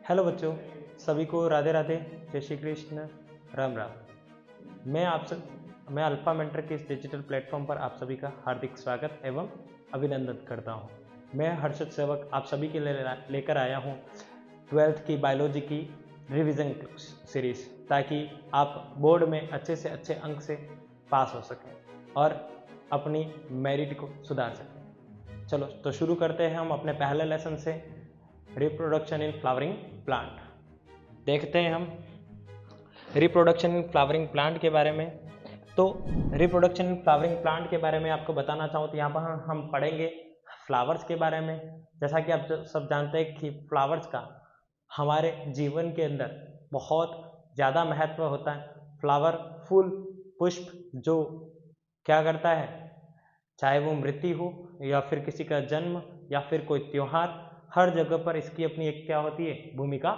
Hello बच्चों, सभी को राधे राधे, जय श्री कृष्ण, राम राम। मैं अल्फा मेंटर के इस डिजिटल प्लेटफॉर्म पर आप सभी का हार्दिक स्वागत एवं अभिनंदन करता हूं। मैं हर्षद सेवक आप सभी के लिए लेकर आया हूं 12th की बायोलॉजी की रिवीजन सीरीज, ताकि आप बोर्ड में अच्छे से अच्छे अंक से पास हो सकें और अपनी मेरिट को सुधार सकें। चलो तो शुरू करते हैं हम अपने पहले लेसन से, रिप्रोडक्शन इन फ्लावरिंग प्लांट। देखते हैं हम रिप्रोडक्शन इन फ्लावरिंग प्लांट के बारे में। तो रिप्रोडक्शन इन फ्लावरिंग प्लांट के बारे में आपको बताना चाहूँ तो यहाँ पर हम पढ़ेंगे फ्लावर्स के बारे में। जैसा कि आप सब जानते हैं कि फ्लावर्स का हमारे जीवन के अंदर बहुत ज़्यादा महत्व होता है। फ्लावर, फूल, पुष्प जो क्या करता है, चाहे वो मृत्यु हो या फिर किसी का जन्म या फिर कोई त्योहार, हर जगह पर इसकी अपनी एक क्या होती है, भूमिका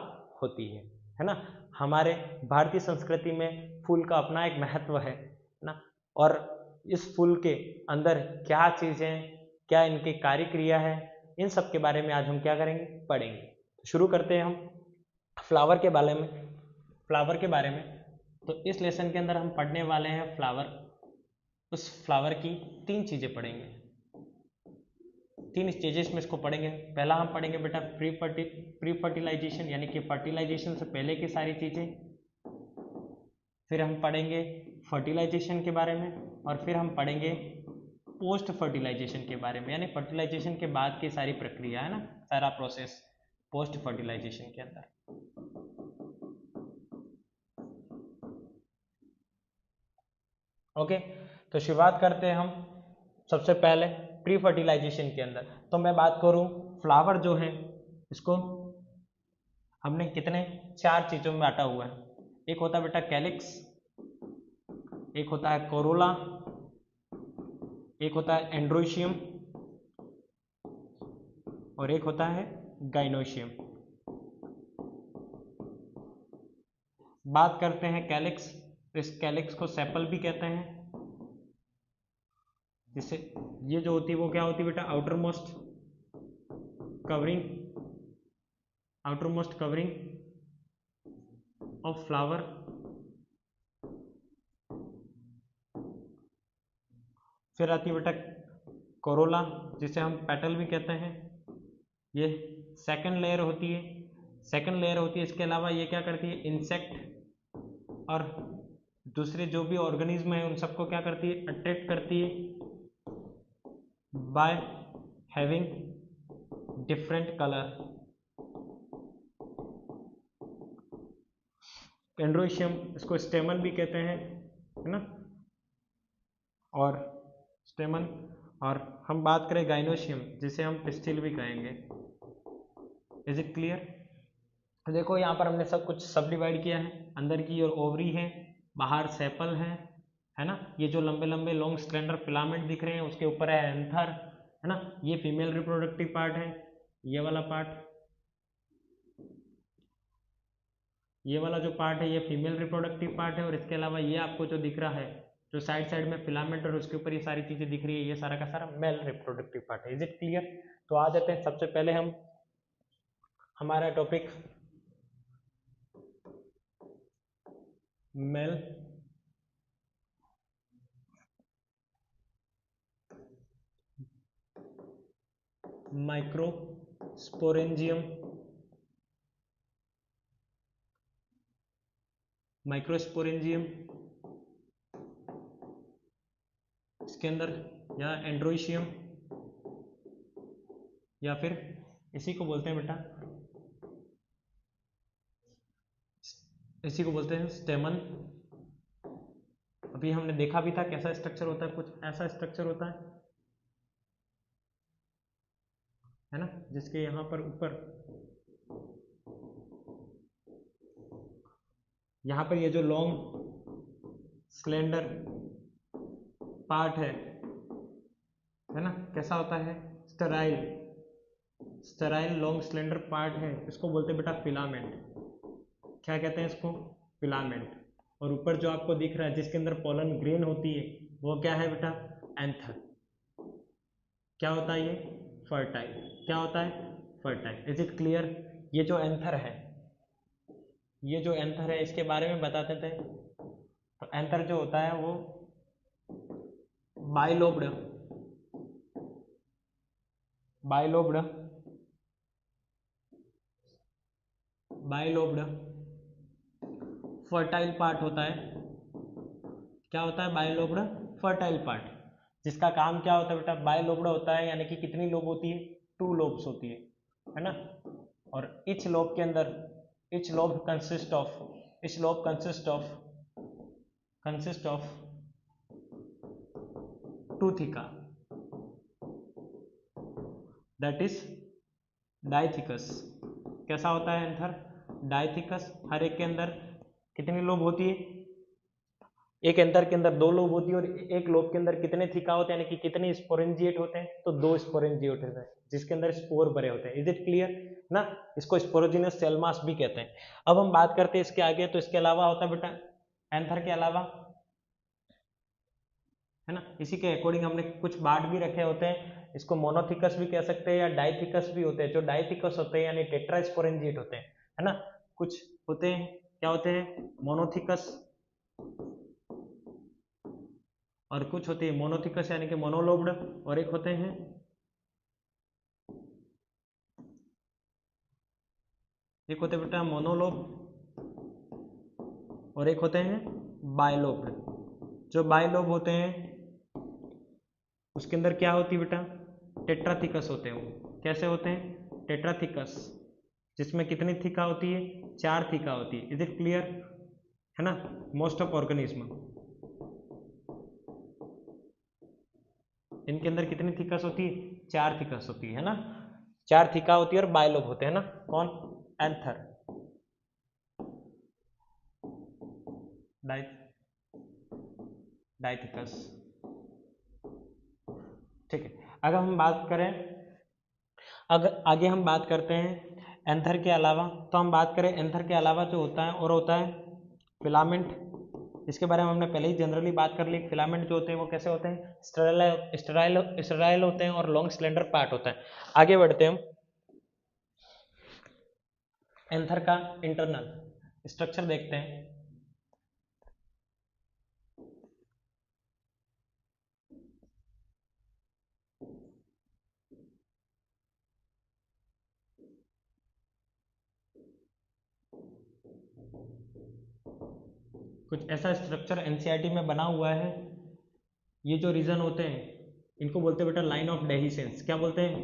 होती है ना। हमारे भारतीय संस्कृति में फूल का अपना एक महत्व है ना। और इस फूल के अंदर क्या चीज़ें, क्या इनकी कार्य क्रिया है, इन सब के बारे में आज हम क्या करेंगे, पढ़ेंगे। तो शुरू करते हैं हम फ्लावर के बारे में। तो इस लेसन के अंदर हम पढ़ने वाले हैं फ्लावर। उस फ्लावर की 3 चीज़ें पढ़ेंगे, 3 स्टेजेस में इसको पढ़ेंगे। पहला हम पढ़ेंगे बेटा प्री फर्टिलाइजेशन, यानी कि फर्टिलाइजेशन से पहले की सारी चीज़ें। फिर हम पढ़ेंगे फर्टिलाइजेशन के बारे में, और फिर हम पढ़ेंगे पोस्ट फर्टिलाइजेशन के बारे में, यानी फर्टिलाइजेशन के बाद की सारी प्रक्रिया है ना, सारा प्रोसेस पोस्ट फर्टिलाइजेशन के अंदर। ओके, तो शुरुआत करते हैं हम सबसे पहले प्री फर्टिलाइजेशन के अंदर। तो मैं बात करूं फ्लावर जो है, इसको हमने कितने 4 चीज़ों में बांटा हुआ है। एक होता है बेटा कैलिक्स, एक होता है कोरोला, एक होता है एंड्रोशियम, और एक होता है गाइनोशियम। बात करते हैं कैलिक्स, इस कैलिक्स को सेपल भी कहते हैं। जिससे ये जो होती है वो क्या होती है बेटा, outer most covering of flower. फिर आती है बेटा कोरोला, जिसे हम पेटल भी कहते हैं। ये सेकंड लेयर होती है। इसके अलावा ये क्या करती है, इंसेक्ट और दूसरे जो भी ऑर्गेनिज्म है उन सबको क्या करती है, अट्रैक्ट करती है by having different colour. Androecium, इसको स्टेमन भी कहते हैं, है ना, और स्टेमन। और हम बात करें गाइनोशियम, जिसे हम पिस्टिल भी कहेंगे। Is it clear? देखो यहाँ पर हमने सब कुछ सब डिवाइड किया है। अंदर की ओर ओवरी है, बाहर सेपल है ना। ये जो लंबे लंबे लॉन्ग स्लेंडर फिलामेंट दिख रहे हैं उसके ऊपर है एंथर, है ना। ये फीमेल रिप्रोडक्टिव पार्ट है, ये वाला जो पार्ट है ये फीमेल रिप्रोडक्टिव पार्ट है। और इसके अलावा ये आपको जो दिख रहा है, जो साइड में फिलामेंट और उसके ऊपर ये सारी चीजें दिख रही है, ये सारा का सारा मेल रिप्रोडक्टिव पार्ट है। Is it clear? तो आ जाते हैं सबसे पहले हम हमारा टॉपिक मेल माइक्रोस्पोरेंजियम। इसके अंदर या एंड्रोशियम, या फिर इसी को बोलते हैं बेटा, इसी को बोलते हैं स्टेमन। अभी हमने देखा भी था कैसा स्ट्रक्चर होता है, कुछ ऐसा स्ट्रक्चर होता है ना, जिसके यहाँ पर ऊपर यहाँ पर ये जो लॉन्ग स्लेंडर पार्ट है ना, कैसा होता है, स्टेराइल लॉन्ग स्लेंडर पार्ट है, इसको बोलते हैं बेटा फिलामेंट। क्या कहते हैं इसको, फिलामेंट। और ऊपर जो आपको दिख रहा है जिसके अंदर पोलन ग्रेन होती है वो क्या है बेटा, एंथर। क्या होता है ये, फर्टाइल। क्या होता है, फर्टाइल। Is it clear? ये जो एंथर है ये जो एंथर है इसके बारे में बताते थे। तो एंथर जो होता है वो bilobed bilobed bilobed fertile part होता है। क्या होता है? बाइलोब्ड फर्टाइल पार्ट, जिसका काम क्या होता है बेटा? बाइलोब्ड होता है, यानी कि कितनी लोब होती है? 2 लोब्स होती है ना। और इच लोब के अंदर इच लोब कंसिस्ट ऑफ 2 थिका, दैट इज डाइथिकस। कैसा होता है एंथर? डाइथिकस। हर एक के अंदर कितनी लोब होती है? एक एंथर के अंदर 2 लोब होती है, और एक लोब के अंदर कितने थिका होते हैं, यानी कि कितने स्पोरेंजिएट होते हैं? तो 2 स्पोरेंजिएट होते हैं, जिसके अंदर स्पोर भरे होते हैं। इज इट क्लियर ना? इसको स्पोरोजिनस सेल मास भी कहते हैं। अब हम बात करते हैं इसके आगे। तो इसके अलावा होता है बेटा, एंथर के अलावा, है ना, इसी के अकॉर्डिंग हमने कुछ बांट भी रखे होते हैं। इसको मोनोथिकस भी कह सकते हैं या डाइथिकस भी होते हैं। जो डाइथिकस होते हैं यानी टेट्रास्पोरेंजिएट होते हैं, है ना। कुछ होते हैं, क्या होते हैं? मोनोथिकस, और कुछ होते हैं मोनोथिकस यानी कि मोनोलोब्ड, और एक होते हैं बेटा मोनोलोब, और एक होते हैं बाइलोब्ड। जो बाइलोब होते हैं उसके अंदर क्या होती है बेटा? टेट्राथिकस होते हैं। वो कैसे होते हैं? टेट्राथिकस, जिसमें कितनी थिका होती है? 4 थिका होती है। Is it clear? है ना। मोस्ट ऑफ ऑर्गेनिज्म, इनके अंदर कितनी थिकस होती है? 4 थिकस होती है ना। 4 थिका होती है और बाइलोब होते हैं ना। कौन? एंथर, डाइथिकस। ठीक है। अगर हम बात करें, अगर आगे हम बात करते हैं एंथर के अलावा, तो हम बात करें एंथर के अलावा जो होता है और होता है फिलामेंट। इसके बारे में हमने पहले ही जनरली बात कर ली। फिलामेंट जो होते हैं वो कैसे होते हैं? स्टेराइल होते हैं और लॉन्ग स्लेंडर पार्ट होता है। आगे बढ़ते हैं हम एंथर का इंटरनल स्ट्रक्चर देखते हैं। कुछ ऐसा स्ट्रक्चर एनसीईआरटी में बना हुआ है। ये जो रीजन होते हैं इनको बोलते हैं बेटा लाइन ऑफ डेहिसेंस। क्या बोलते हैं?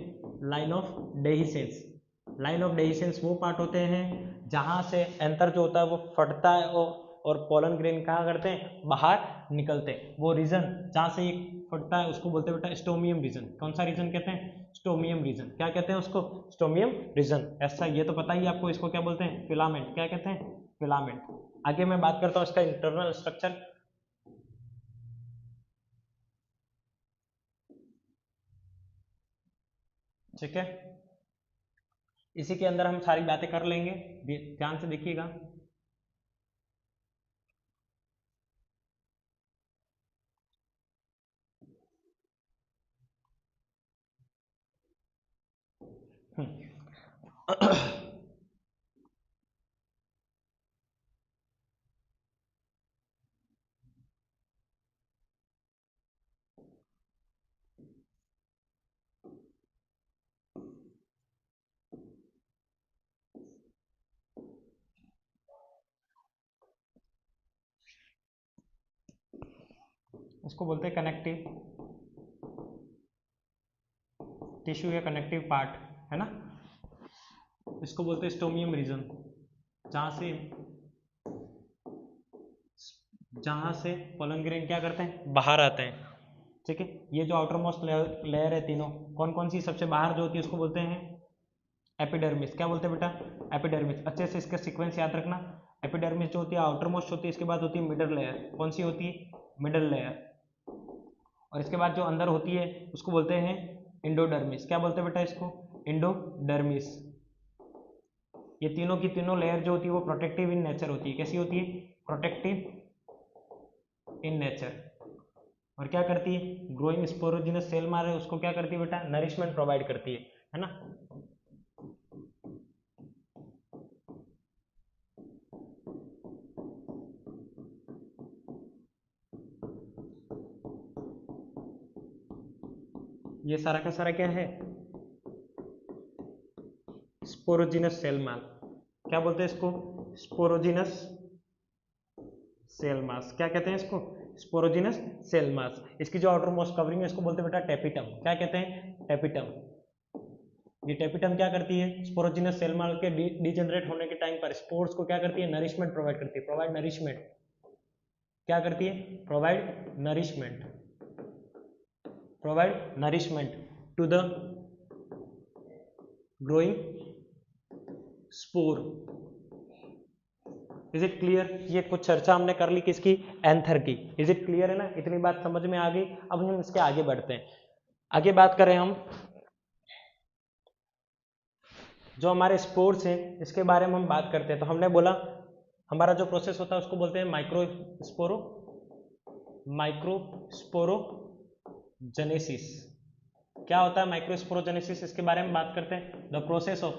Line of dehiscence. Line of dehiscence वो पार्ट होते हैं जहां से एंथर जो होता है वो फटता है और पोलन ग्रेन कहाँ करते हैं? बाहर निकलते हैं। वो रीजन जहां से ये फटता है उसको बोलते हैं बेटा स्टोमियम रीजन। कौन सा रीजन कहते हैं? Stomium region. क्या कहते हैं उसको? Stomium region. ऐसा ये तो पता ही आपको। इसको क्या बोलते हैं? फिलामेंट। क्या कहते हैं? फिलामेंट। आगे मैं बात करता हूँ इसका इंटरनल स्ट्रक्चर। ठीक है, इसी के अंदर हम सारी बातें कर लेंगे। ध्यान से देखिएगा। इसको बोलते हैं कनेक्टिव टिश्यू या कनेक्टिव पार्ट, है ना। इसको बोलते हैं स्टोमियम रीजन, जहां से पोलन ग्रेन क्या करते हैं? बाहर आते हैं। ठीक है, ये जो आउटर मोस्ट लेयर है तीनों, कौन कौन सी सबसे बाहर जो होती है उसको बोलते हैं एपिडर्मिस। क्या बोलते हैं बेटा? एपिडर्मिस। अच्छे से इसका सीक्वेंस याद रखना। एपिडर्मिस जो होती है आउटर मोस्ट होती है, इसके बाद होती है मिडल लेयर। कौन सी होती है? Middle layer. और इसके बाद जो अंदर होती है उसको बोलते हैं इंडोडर्मिस। क्या बोलते हैं बेटा इसको? इंडोडर्मिस। ये तीनों की तीनों लेयर जो होती है वो प्रोटेक्टिव इन नेचर होती है। कैसी होती है? Protective in nature. और क्या करती है? ग्रोइंग स्पोरोजिनस सेल मारे उसको क्या करती है बेटा? नरिशमेंट प्रोवाइड करती है ना। ये सारा का सारा क्या है, स्पोरोजिनस सेल मास। क्या बोलते हैं इसको, स्पोरोजिनस सेल मास। क्या कहते हैं इसको, स्पोरोजिनस सेल मास। इसकी जो आउटर मोस्ट कवरिंग है इसको बोलते हैं बेटा टेपिटम। क्या कहते हैं, टेपिटम। ये टेपिटम क्या करती है, स्पोरोजिनस सेल मास के डिजेनरेट होने के टाइम पर स्पोर्स को क्या करती है, नरिशमेंट प्रोवाइड करती है, प्रोवाइड नरिशमेंट। क्या करती है, provide nourishment, provide nourishment to the growing spore. Is it clear. ये कुछ चर्चा हमने कर ली किसकी, एंथर की। इज इट क्लियर है ना, इतनी बात समझ में आ गई। अब हम इसके आगे बढ़ते हैं। आगे बात करें हम जो हमारे स्पोर्स हैं इसके बारे में हम बात करते हैं। तो हमने बोला हमारा जो प्रोसेस होता है उसको बोलते हैं माइक्रोस्पोरोजेनेसिस। क्या होता है माइक्रोस्पोरोजेनेसिस, इसके बारे में बात करते हैं। The process of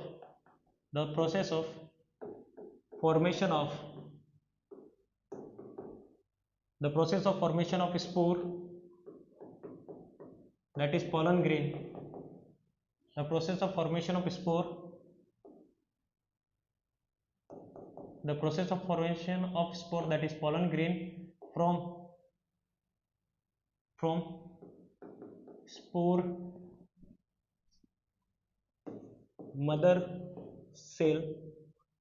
formation of spore, that is pollen grain. The process of formation of spore, that is pollen grain from spore mother cell,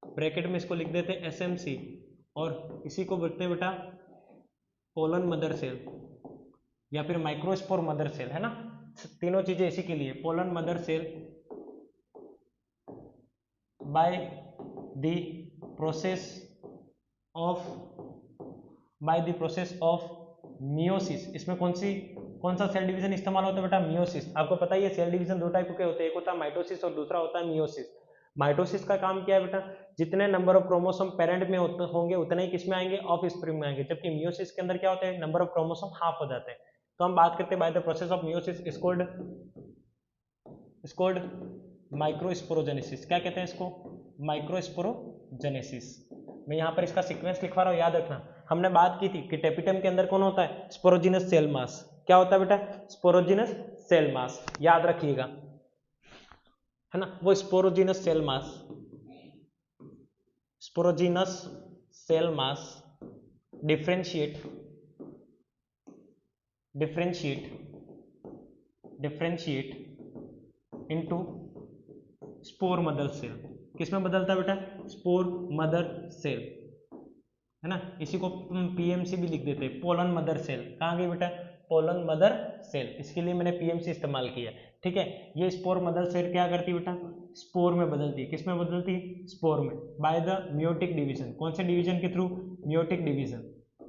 bracket में इसको लिख देते हैं SMC, और इसी को बोलते हैं बेटा पोलन मदर सेल या फिर माइक्रोस्पोर मदर सेल, है ना। तीनों चीजें इसी के लिए, pollen mother cell by the process of meiosis. इसमें कौन सा सेल डिवीजन इस्तेमाल होता है बेटा, मियोसिस। आपको पता ही है सेल डिवीजन दो टाइप के होते हैं, एक होता है माइटोसिस और दूसरा होता है मियोसिस। माइटोसिस का काम क्या है बेटा, जितने नंबर ऑफ क्रोमोसोम पेरेंट में होंगे उतने ही किसमें आएंगे, ऑफस्प्रिंग में आएंगे। जबकि मियोसिस के अंदर क्या होता है, नंबर ऑफ क्रोमोसोम हाफ हो जाते हैं। तो हम बात करते हैं bye the process of meiosis is called microsporogenesis. क्या कहते हैं इसको, माइक्रोस्पोरोजेनेसिस। मैं यहाँ पर इसका सीक्वेंस लिखवा रहा हूँ, याद रखना। हमने बात की थी कि टेपिटम के अंदर कौन होता है, स्पोरोजिनस सेल मास। क्या होता है बेटा, स्पोरोजिनस सेल मास, याद रखिएगा, है ना। वो sporogenous cell mass differentiate into spore mother cell. किसमें बदलता है बेटा, स्पोर मदर सेल, है ना। इसी को PMC भी लिख देते हैं, पोलन मदर सेल। कहाँ गई बेटा, पोलन मदर सेल। इसके लिए मैंने PMC इस्तेमाल किया, ठीक है। ये स्पोर मदर सेल क्या करती है बेटा, स्पोर में बदलती है। किसमें बदलती है, स्पोर में, बाय द मियोटिक डिवीजन। कौन से डिवीजन के थ्रू, मियोटिक डिवीजन।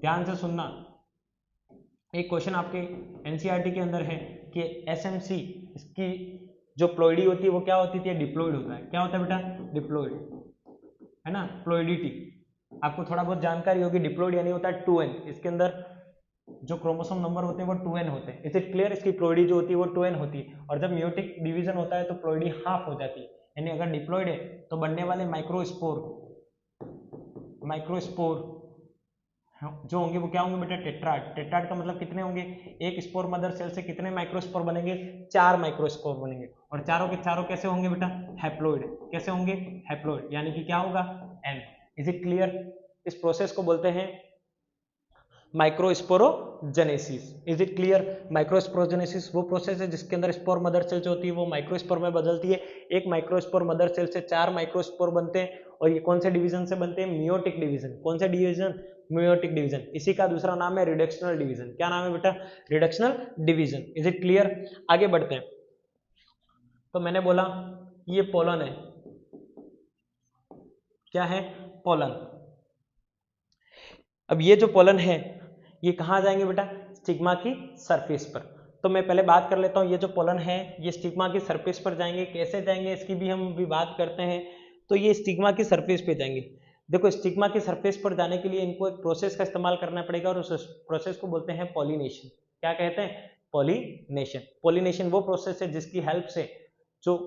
ध्यान से सुनना, एक क्वेश्चन आपके NCERT के अंदर है कि SMC, इसकी जो प्लॉइडी होती है वो क्या होती थी, डिप्लॉइड होता है। क्या होता है बेटा, डिप्लॉइड, है ना, प्लॉइडिटी। आपको थोड़ा बहुत जानकारी होगी, डिप्लॉइड यानी होता है 2n। इसके अंदर जो क्रोमोसोम नंबर होते हैं वो 2n होते हैं। Is it clear. इसकी प्लॉइडी जो होती है वो 2n होती है, और जब म्यूटिक डिवीजन होता है तो प्लॉइडी हाफ हो जाती है। यानी अगर डिप्लॉइड है तो बनने वाले माइक्रोस्पोर जो होंगे वो क्या होंगे बेटा, टेट्राड। टेट्राड का मतलब कितने होंगे, एक स्पोर मदर सेल से कितने माइक्रोस्पोर बनेंगे, 4 माइक्रोस्पोर बनेंगे। और चारों के चारों कैसे होंगे बेटा, हैप्लॉइड। कैसे होंगे, हैप्लॉइड, यानी कि क्या होगा, N। Is it clear. इस प्रोसेस को बोलते हैं microsporogenesis. Is it clear. Microsporogenesis वो प्रोसेस है जिसके अंदर स्पोर मदर सेल जो होती है वो माइक्रोस्पोर में बदलती है। एक माइक्रोस्पोर मदर सेल से 4 माइक्रोस्पोर बनते हैं, और ये कौन से डिवीजन से बनते हैं, मियोटिक डिवीजन। कौन से डिवीजन, मियोटिक डिवीजन। इसी का दूसरा नाम है रिडक्शनल डिवीजन। क्या नाम है बेटा, reductional division. Is it clear. आगे बढ़ते हैं। तो मैंने बोला ये पोलन है, क्या है, पोलन। अब ये जो पोलन है ये कहाँ जाएंगे बेटा, स्टिग्मा की सरफेस पर। तो मैं पहले बात कर लेता हूँ, ये जो पोलन है ये स्टिग्मा की सरफेस पर जाएंगे। कैसे जाएंगे इसकी भी हम भी बात करते हैं। तो ये स्टिग्मा की सरफेस पे जाएंगे। देखो स्टिग्मा की सरफेस पर जाने के लिए इनको एक प्रोसेस का इस्तेमाल करना पड़ेगा, और उस प्रोसेस को बोलते हैं पॉलिनेशन। क्या कहते हैं, पॉलिनेशन। पॉलिनेशन वो प्रोसेस है जिसकी हेल्प से जो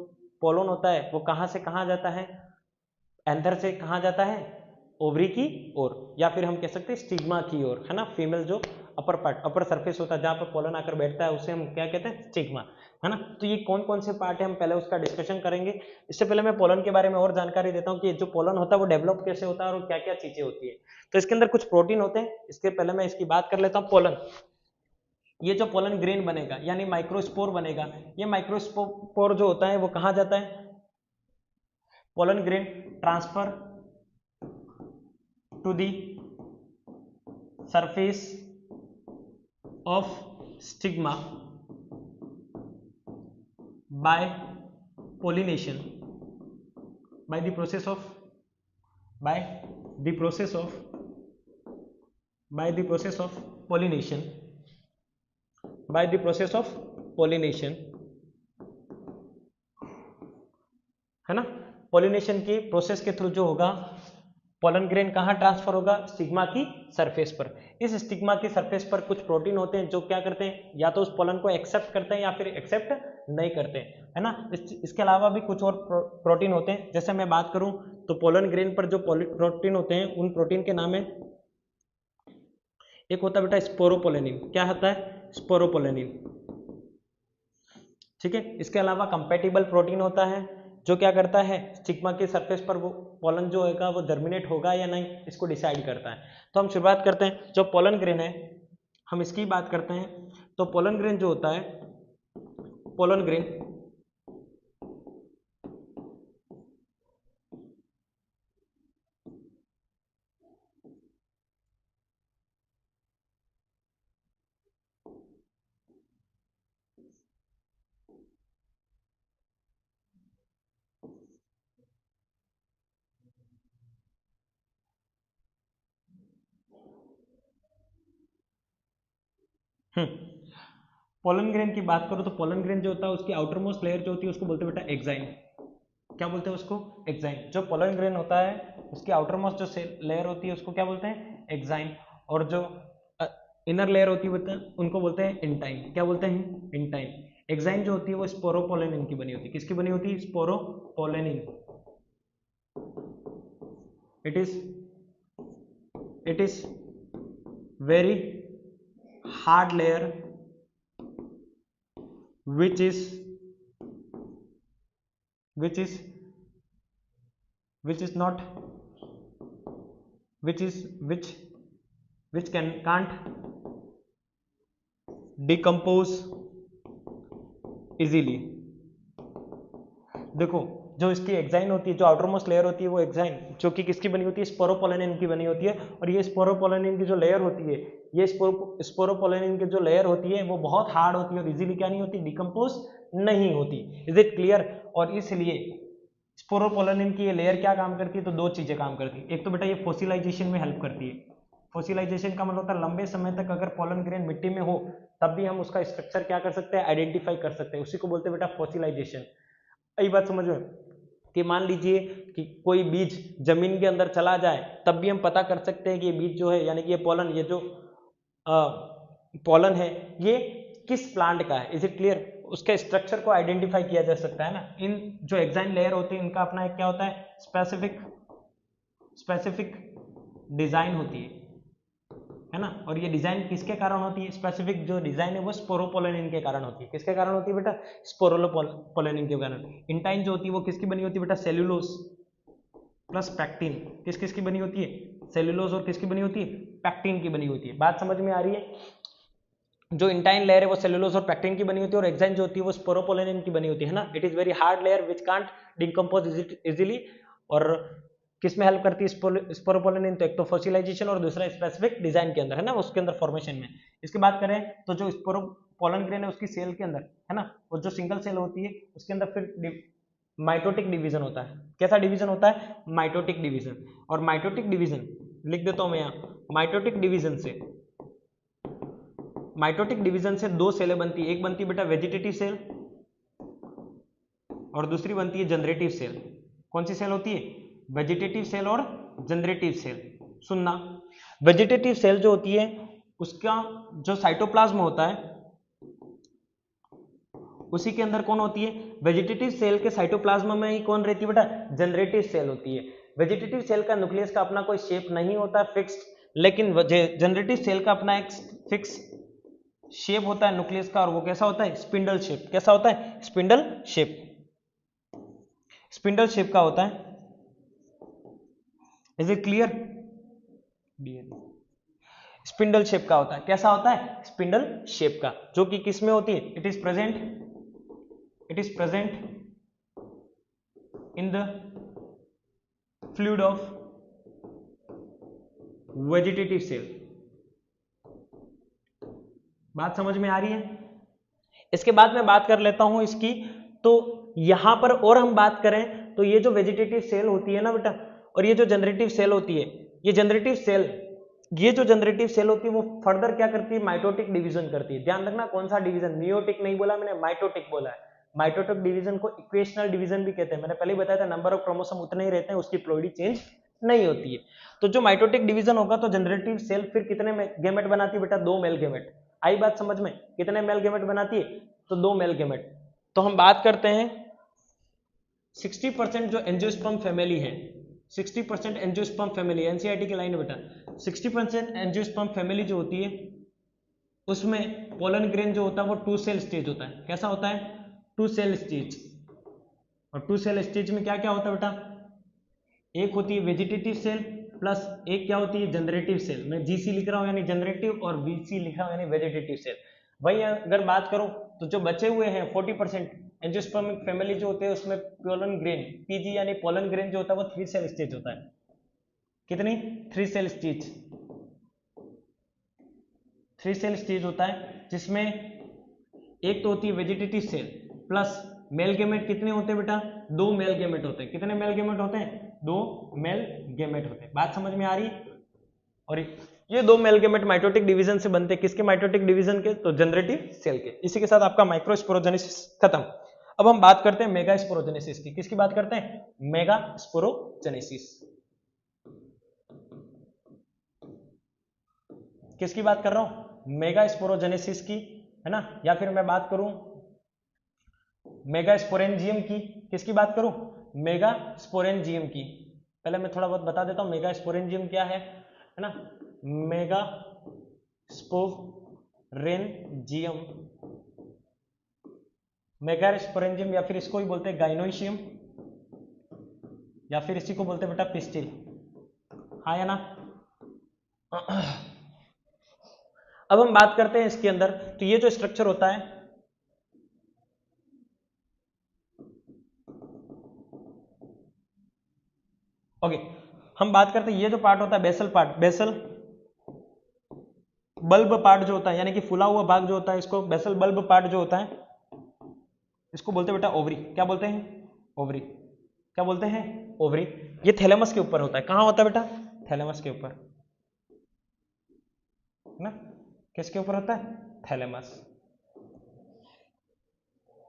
पोलन होता है वो कहाँ से कहाँ जाता है, एंथर से कहाँ जाता है, ओवरी की ओर, या फिर हम कह सकते हैं स्टिग्मा की ओर, है ना। फीमेल जो अपर पार्ट, अपर सरफेस होता है जहाँ पर पोलन आकर बैठता है, उसे हम क्या कहते हैं, स्टिग्मा, है ना। तो ये कौन कौन से पार्ट है हम पहले उसका डिस्कशन करेंगे। इससे पहले मैं पोलन के बारे में और जानकारी देता हूँ कि जो पोलन होता है वो डेवलप कैसे होता है और क्या क्या चीजें होती है। तो इसके अंदर कुछ प्रोटीन होते हैं, इसके पहले मैं इसकी बात कर लेता हूँ। पोलन, ये जो पोलन ग्रेन बनेगा यानी माइक्रोस्पोर बनेगा, ये माइक्रोस्पोर जो होता है वो कहाँ जाता है, pollen grain transfer to the surface of stigma by pollination, by the process of pollination, है ना। पॉलिनेशन की प्रोसेस के थ्रू जो होगा, पोलन ग्रेन कहाँ ट्रांसफर होगा, स्टिग्मा की सरफेस पर। इस स्टिग्मा की सरफेस पर कुछ प्रोटीन होते हैं जो क्या करते हैं, या तो उस पोलन को एक्सेप्ट करते हैं या फिर एक्सेप्ट नहीं करते हैं, है ना। इसके अलावा भी कुछ और प्रोटीन होते हैं। जैसे मैं बात करूं तो पोलन ग्रेन पर जो प्रोटीन होते हैं उन प्रोटीन के नाम है, एक होता है बेटा स्पोरोपोलेनिन, क्या होता है, स्पोरोपोलेनिन, ठीक है। इसके अलावा कंपैटिबल प्रोटीन होता है जो क्या करता है, स्टिग्मा की सरफेस पर वो पोलन जो होगा वो जर्मिनेट होगा या नहीं, इसको डिसाइड करता है। तो हम शुरुआत करते हैं, जो पोलन ग्रेन है हम इसकी बात करते हैं। तो पोलन ग्रेन जो होता है, पोलन ग्रेन पोलन ग्रेन की बात करो तो पोलन ग्रेन जो होता है उसकी आउटर मोस्ट लेयर जो होती है उसको बोलते हैं बेटा एक्साइन। क्या बोलते हैं उसको, एक्साइन। जो पोलन ग्रेन होता है उसकी आउटर मोस्ट जो लेयर होती है उसको क्या बोलते हैं, एक्साइन। और जो इनर लेयर होती है बेटा उनको बोलते हैं इंटाइन। क्या बोलते हैं, इंटाइन। एक्साइन जो होती है वो स्पोरोपोलेनिन की बनी होती है। किसकी बनी होती है, sporopollenin. it is very hard layer which can't decompose easily। देखो जो इसकी एक्साइन होती है, जो आउटर मोस्ट लेयर होती है वो एक्साइन जो कि किसकी बनी होती है, स्पोरोपोलेनिन की बनी होती है। और ये स्पोरोपोलेनिन की जो लेयर होती है, ये स्पोरोपोलेनिन की जो लेयर होती है वो बहुत हार्ड होती है और इजीली क्या नहीं होती, डिकम्पोज नहीं होती। Is it clear. और इसलिए स्पोरोपोलेनिन की ये लेयर क्या काम करती है, तो दो चीजें काम करती है। एक तो बेटा ये फॉसिलाइजेशन में हेल्प करती है। फॉसिलाइजेशन का मतलब होता है लंबे समय तक अगर पोलन ग्रेन मिट्टी में हो तब भी हम उसका स्ट्रक्चर क्या कर सकते हैं, आइडेंटिफाई कर सकते हैं। उसी को बोलते हैं बेटा फॉसिलाइजेशन। यही बात समझ में कि मान लीजिए कि कोई बीज जमीन के अंदर चला जाए तब भी हम पता कर सकते हैं कि ये बीज जो है यानी कि ये पोलन, ये जो पोलन है ये किस प्लांट का है। Is it clear. उसके स्ट्रक्चर को आइडेंटिफाई किया जा सकता है ना। इन जो एक्साइन लेयर होती है इनका अपना एक क्या होता है, स्पेसिफिक डिजाइन होती है ना। और ये डिजाइन किसके कारण होती है, स्पेसिफिक जो डिजाइन है वो स्पोरोपोलेनिन के कारण होती है। किसके कारण होती है बेटा, स्पोरोपोलेनिन के कारण। इंटाइन जो होती है वो किसकी बनी होती है बेटा, सेल्यूलोज प्लस पैक्टिन। किस किस की बनी होती है, सेल्यूलोज और किसकी बनी होती है, पैक्टिन की बनी होती है। बात समझ में आ रही है। जो इंटाइन लेयर है वो सेल्यूलोज और पैक्टिन की बनी होती है और एक्साइन जो होती है वो स्पोरोपोलेनिन की बनी होती है ना। It is very hard layer which can't decompose easily. और किस में हेल्प करती है स्पोरोपोलेनिन, तो एक तो फॉसिलाइजेशन और दूसरा स्पेसिफिक डिजाइन के अंदर, है ना, उसके अंदर फॉर्मेशन में। इसकी बात करें तो जो पोलन ग्रेन है उसकी सेल के अंदर, है ना, वो जो सिंगल सेल होती है उसके अंदर फिर माइटोटिक डिवीजन होता है। कैसा डिवीजन होता है, माइटोटिक डिवीजन। और माइटोटिक डिवीजन लिख देता हूं मैं यहाँ। माइटोटिक डिवीजन से दो सेलें बनती है। एक बनती है बेटा वेजिटेटिव सेल और दूसरी बनती है जनरेटिव सेल। कौन सी सेल होती है, वेजिटेटिव सेल और जनरेटिव सेल। सुनना, वेजिटेटिव सेल जो होती है उसका जो साइटोप्लाज्म होता है उसी के अंदर कौन होती है, वेजिटेटिव सेल के साइटोप्लाज्म में ही कौन रहती है बेटा, जनरेटिव सेल होती है। वेजिटेटिव सेल का न्यूक्लियस का अपना कोई शेप नहीं होता फिक्स्ड, लेकिन जनरेटिव सेल का अपना एक फिक्स शेप होता है न्यूक्लियस का, और वो कैसा होता है? Spindle shape. कैसा होता है? Spindle shape. स्पिंडल शेप का होता है। Is it clear? Spindle shape का होता है। कैसा होता है? स्पिंडल शेप का, जो कि किस में होती है? It is present in the fluid of vegetative cell. बात समझ में आ रही है? इसके बाद मैं बात कर लेता हूं इसकी, तो यहां पर और हम बात करें तो ये जो वेजिटेटिव सेल होती है ना बेटा, और ये जो जनरेटिव सेल होती है, ये जो जनरेटिव सेल होती है वो फर्दर क्या करती है? माइटोटिक डिवीजन करती है। ध्यान रखना, कौन सा डिवीजन? मियोटिक नहीं बोला मैंने, माइटोटिक बोला है। माइटोटिक डिवीजन को इक्वेशनल डिवीजन भी कहते हैं। मैंने पहले ही बताया था, नंबर ऑफ क्रोमोसोम उतने ही रहते हैं, उसकी प्लॉइडी चेंज नहीं होती है। तो जो माइटोटिक डिवीजन होगा तो जनरेटिव सेल फिर कितने गैमेट बनाती है बेटा? 2 मेल गैमेट। आई बात समझ में? कितने मेल गैमेट बनाती है? तो 2 मेल गैमेट। तो हम बात करते हैं 60% जो एंजियोस्पर्म फैमिली है, 60% एंजियोस्पर्म फैमिली, एनसीईआरटी की लाइन है बेटा, 60% एंजियोस्पर्म फैमिली जो होती है उसमें पोलन ग्रेन जो होता है वो 2 सेल स्टेज होता है। कैसा होता है? 2 सेल स्टेज। और 2 सेल स्टेज में क्या क्या होता है बेटा? एक होती है वेजिटेटिव सेल प्लस एक क्या होती है? Generative cell. मैं जीसी लिख रहा हूं यानी जनरेटिव, और वीसी लिखा हूं यानी वेजिटेटिव सेल। वही अगर बात करूं तो जो बचे हुए हैं 40% एंजियोस्पर्मिक फैमिली जो होते हैं उसमें पोलन ग्रेन, पीजी यानी पोलन ग्रेन जो होता है वो 3 सेल स्टेज होता है। कितनी? 3 सेल स्टेज। 3 सेल स्टेज होता है, जिसमें एक तो होती है vegetative cell plus male gamete. कितने होते हैं बेटा? 2 मेल गैमेट होते हैं। कितने मेल गैमेट होते हैं? 2 मेल गैमेट होते हैं। बात समझ में आ रही? और ये 2 मेल गैमेट माइटोटिक डिवीजन से बनते हैं। किसके माइटोटिक डिवीजन के? तो जनरेटिव सेल के। इसी के साथ आपका माइक्रोस्पोरोजेनेसिस खत्म। अब हम बात करते हैं मेगास्पोरोजेनेसिस की। किसकी बात करते हैं? मेगास्पोरोजेनेसिस। किसकी बात कर रहा हूं? मेगास्पोरोजेनेसिस की, है ना? या फिर मैं बात करूं मेगास्पोरेंजियम की। किसकी बात करूं? मेगास्पोरेंजियम की। पहले मैं थोड़ा बहुत बता देता हूं मेगास्पोरेंजियम क्या है ना? मेगास्पोरेंजियम, मेगास्पोरेंजियम या फिर इसको ही बोलते हैं गाइनोइशियम, या फिर इसी को बोलते हैं बेटा पिस्टिल। हाँ या ना? अब हम बात करते हैं इसके अंदर, तो ये जो स्ट्रक्चर होता है, ओके, हम बात करते हैं ये जो पार्ट होता है basal part, basal bulb part जो होता है, यानी कि फुला हुआ भाग जो होता है, इसको बेसल बल्ब पार्ट जो होता है इसको बोलते हैं बेटा ओवरी। क्या बोलते हैं? ओवरी। क्या बोलते हैं? ओवरी। ये थैलेमस के ऊपर होता है। कहां होता है बेटा? थैलेमस के ऊपर, ना? किसके ऊपर होता है? थैलेमस।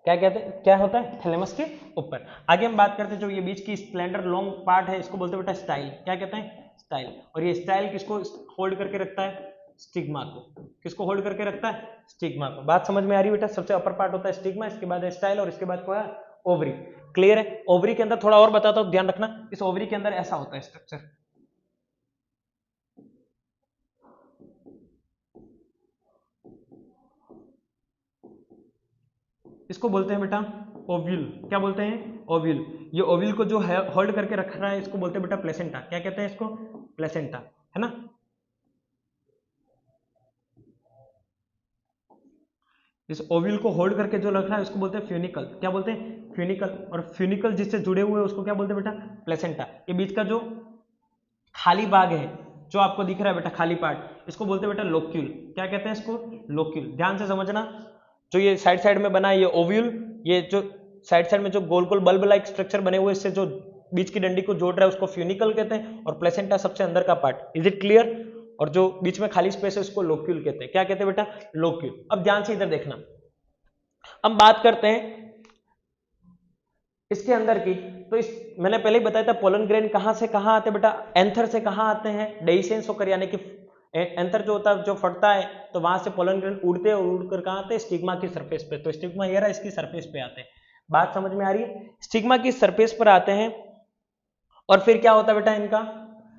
क्या कहते हैं? क्या होता है? थैलेमस के ऊपर। आगे हम बात करते हैं जो ये बीच की स्प्लेंडर लॉन्ग पार्ट है, इसको बोलते हैं बेटा स्टाइल। क्या कहते हैं? स्टाइल। और ये स्टाइल किसको होल्ड करके रखता है? स्टिग्मा को। किसको होल्ड करके रखता है? स्टिग्मा को। बात समझ में आ रही बेटा? सबसे अपर पार्ट होता है स्टिग्मा, इसके बाद है स्टाइल, और इसके बाद क्या है? ओवरी। क्लियर है? ओवरी के अंदर थोड़ा और बताता हूं, ध्यान रखना। इस ओवरी के अंदर ऐसा होता है स्ट्रक्चर, इसको बोलते हैं बेटा ओव्यूल। क्या बोलते हैं? ओव्यूल। ये ओव्यूल को जो है होल्ड करके रख रहा है इसको बोलते हैं बेटा प्लेसेंटा। क्या कहते हैं इसको? प्लेसेंटा, है ना? इस ओव्यूल को होल्ड करके जो रख रहा है उसको बोलते हैं फ्यूनिकल। क्या बोलते हैं? फ्यूनिकल। और फ्यूनिकल जिससे जुड़े हुए उसको क्या बोलते हैं बेटा? प्लेसेंटा। ये बीच का जो खाली भाग है जो आपको दिख रहा है बेटा, खाली पार्ट, इसको बोलते हैं बेटा लोक्यूल। क्या कहते हैं इसको? लोक्यूल। ध्यान से समझना, जो ये साइड साइड में बना है ये ओव्यूल, ये जो साइड साइड में जो गोल गोल बल्ब लाइक स्ट्रक्चर बने हुए इससे जो बीच की डंडी को जोड़ रहा है उसको फ्यूनिकल कहते हैं, और प्लेसेंटा सबसे अंदर का पार्ट। Is it clear? और जो बीच में खाली स्पेस है उसको लोक्यूल कहते हैं। क्या कहते हैं बेटा? लोक्यूल। अब ध्यान से इधर देखना, हम बात करते हैं इसके अंदर की। तो इस मैंने पहले ही बताया था पोलन ग्रेन कहां से कहां आते हैं बेटा? एंथर से कहां आते हैं? डेhiscence होकर, यानी कि एंथर जो होता है जो फटता है तो वहां से पोलन ग्रेन उड़ते हैं, और उड़कर कहां आते हैं? स्टिग्मा की सरफेस पे। तो स्टिग्मा ये रहा, इसकी सरफेस पे आते हैं। बात समझ में आ रही है? स्टिग्मा की सरफेस पर आते हैं और फिर क्या होता है बेटा इनका,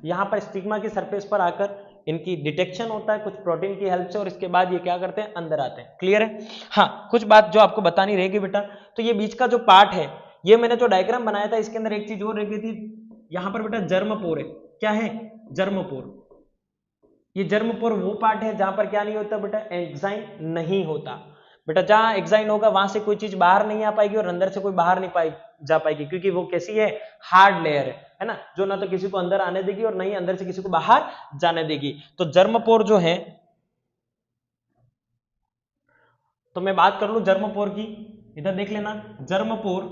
यहाँ पर स्टिग्मा की सरफेस पर आकर इनकी डिटेक्शन होता है कुछ प्रोटीन की हेल्प से, और इसके बाद ये क्या करते हैं, अंदर आते हैं। क्लियर है? हाँ, कुछ बात जो आपको बतानी रहेगी बेटा, तो ये बीच का जो पार्ट है, ये मैंने जो डायग्राम बनाया था इसके अंदर एक चीज और रह गई थी, यहाँ पर बेटा जर्मपोर है। क्या है? जर्मपोर। ये जर्मपोर वो पार्ट है जहां पर क्या नहीं होता बेटा, एंजाइम नहीं होता। बेटा जहां एंजाइम होगा वहां से कोई चीज बाहर नहीं आ पाएगी और अंदर से कोई बाहर नहीं जा पाएगी, क्योंकि वो कैसी है, हार्ड लेयर है ना, जो ना तो किसी को अंदर आने देगी और ना ही अंदर से किसी को बाहर जाने देगी। तो जर्मपोर जो है, तो मैं बात कर लूं जर्मपोर की, इधर देख लेना, जर्मपोर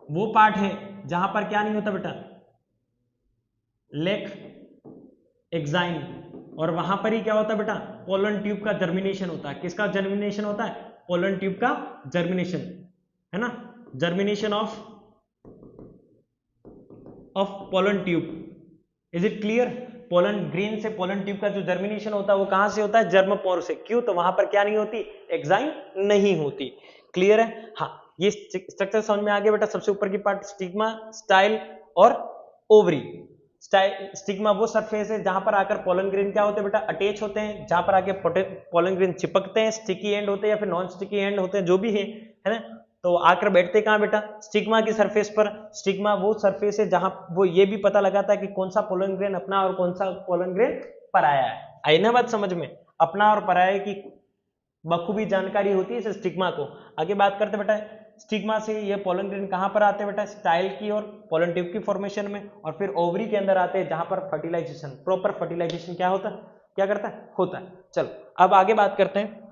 वो पार्ट है जहां पर क्या नहीं होता बेटा, लेक एग्जाइन, और वहां पर ही क्या होता है बेटा, पोलन ट्यूब का जर्मिनेशन होता है। किसका जर्मिनेशन होता है? पोलन ट्यूब का जर्मिनेशन, है ना, germination of pollen tube. Is it clear? Pollen grain से पोलन ट्यूब का जो जर्मिनेशन होता है वो कहां से होता है, जर्मपोर से। क्यों? तो वहां पर क्या नहीं होती, एग्जाइम नहीं होती। क्लियर है? हाँ, ये स्ट्रक्चर समझ में आ गया बेटा। सबसे ऊपर की पार्ट स्टिग्मा, स्टाइल और ओवरी। स्टिग्मा वो सरफेस है जहां पर आकर पोलन ग्रेन क्या होते हैं बेटा, अटैच होते हैं, जहां पर आके पोलन ग्रेन चिपकते हैं, स्टिकी एंड होते हैं या फिर नॉन स्टिकी एंड होते हैं, जो भी है ना, तो आकर बैठते कहां बेटा, स्टिग्मा की सरफेस पर। स्टिग्मा वो सरफेस है जहां वो ये भी पता लगाता है कि कौन सा पोलन ग्रेन अपना और कौन सा पोलन ग्रेन पराया है। आई ना बात समझ में? अपना और पराया की बखूबी जानकारी होती है इस स्टिग्मा को। आगे बात करते बेटा, स्टिग्मा से ये पोलन ग्रेन कहां पर आते हैं बेटा, स्टाइल की और पोलन ट्यूब की फॉर्मेशन में, और फिर ओवरी के अंदर आते हैं जहां पर फर्टिलाइजेशन, प्रॉपर फर्टिलाइजेशन क्या होता है, क्या करता है, होता है। चलो अब आगे बात करते हैं।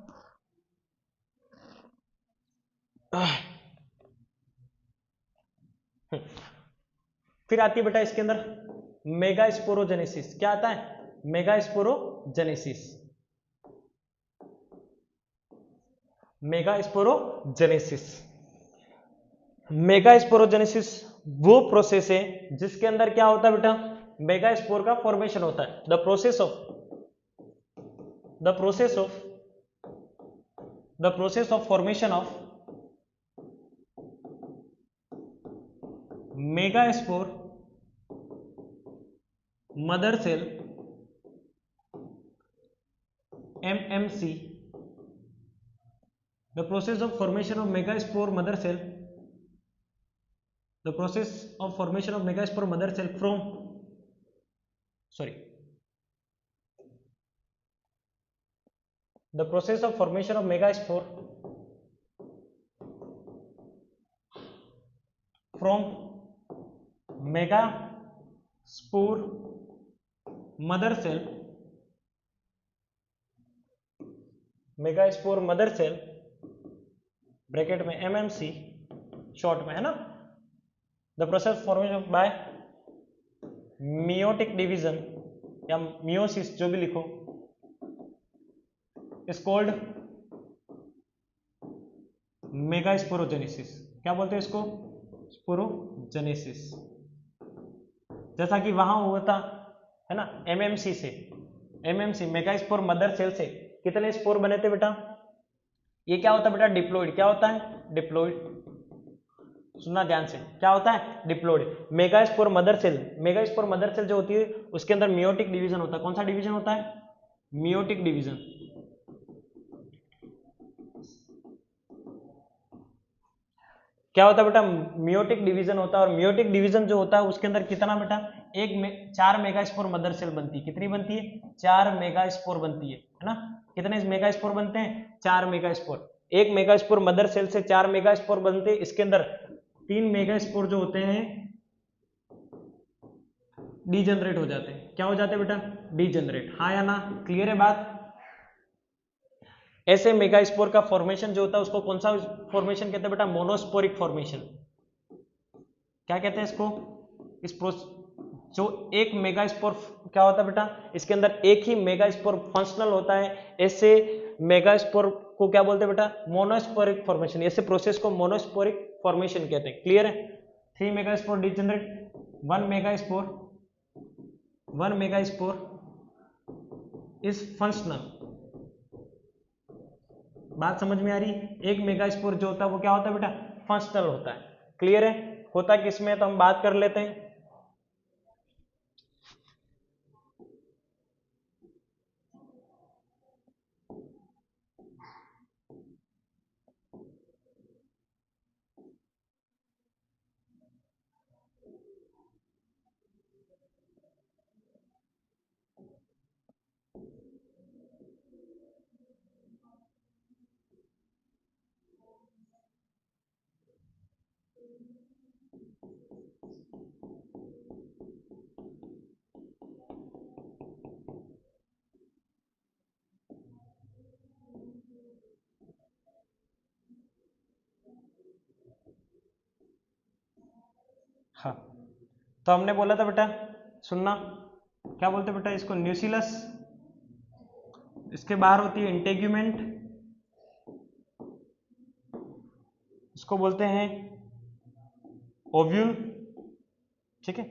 फिर आती है बेटा इसके अंदर मेगास्पोरोजेनेसिस। क्या आता है? मेगास्पोरोजेनेसिस। मेगास्पोरोजेनेसिस, मेगास्पोरोजेनेसिस वो प्रोसेस है जिसके अंदर क्या होता है बेटा, मेगास्पोर का फॉर्मेशन होता है। The process of formation of megaspore mother cell, MMC, the process of formation of megaspore mother cell, the process of formation of megaspore mother cell from, sorry, the process of formation of megaspore from megaspore mother cell, megaspore mother cell bracket में MMC short में, है ना, the process formation by meiotic division या meiosis, जो भी लिखो, is called megasporogenesis. क्या बोलते हैं इसको? स्पोरोजेनेसिस। जैसा कि वहां हुआ था, है ना, MMC से, MMC मेगास्पोर मदर सेल से कितने स्पोर बने थे बेटा? ये क्या होता है बेटा? डिप्लॉइड। क्या होता है? डिप्लॉइड। सुनना ध्यान से, क्या होता है? डिप्लॉइड। मेगास्पोर मदर सेल जो होती है उसके अंदर मियोटिक डिवीजन होता है। कौन सा डिवीजन होता है? Meiotic division. क्या होता है बेटा? मियोटिक डिवीजन होता है। और मियोटिक डिवीजन जो होता है उसके अंदर कितना बेटा, 4 मेगास्पोर मदर सेल बनती है। कितनी बनती है? 4 मेगास्पोर बनती है ना। कितने मेगास्पोर बनते हैं? 4 मेगास्पोर। एक मेगास्पोर मदर सेल से 4 मेगास्पोर बनते हैं। इसके अंदर 3 मेगास्पोर जो होते हैं डीजनरेट हो जाते हैं। क्या हो जाते हैं बेटा? डीजनरेट। हाँ या ना? क्लियर है बात? ऐसे मेगास्पोर का फॉर्मेशन जो होता है उसको कौन सा फॉर्मेशन कहते हैं बेटा? Monosporic formation. क्या कहते हैं इसको? जो एक मेगास्पोर क्या होता है बेटा? इसके अंदर एक ही मेगास्पोर फंक्शनल होता है। ऐसे मेगास्पोर को क्या बोलते हैं बेटा? Monosporic formation. ऐसे प्रोसेस को मोनोस्पोरिक फॉर्मेशन कहते हैं। क्लियर है? 3 megaspore degenerate, 1 megaspore is functional. बात समझ में आ रही? एक मेगास्पोर जो होता है वो क्या होता है बेटा? फंक्शनल होता है। क्लियर है? होता किसमें तो हम बात कर लेते हैं। तो हमने बोला था बेटा, सुनना, क्या बोलते बेटा इसको, न्यूक्लियस, इसके बाहर होती है इंटेग्यूमेंट, इसको बोलते हैं ओव्यूल, ठीक है,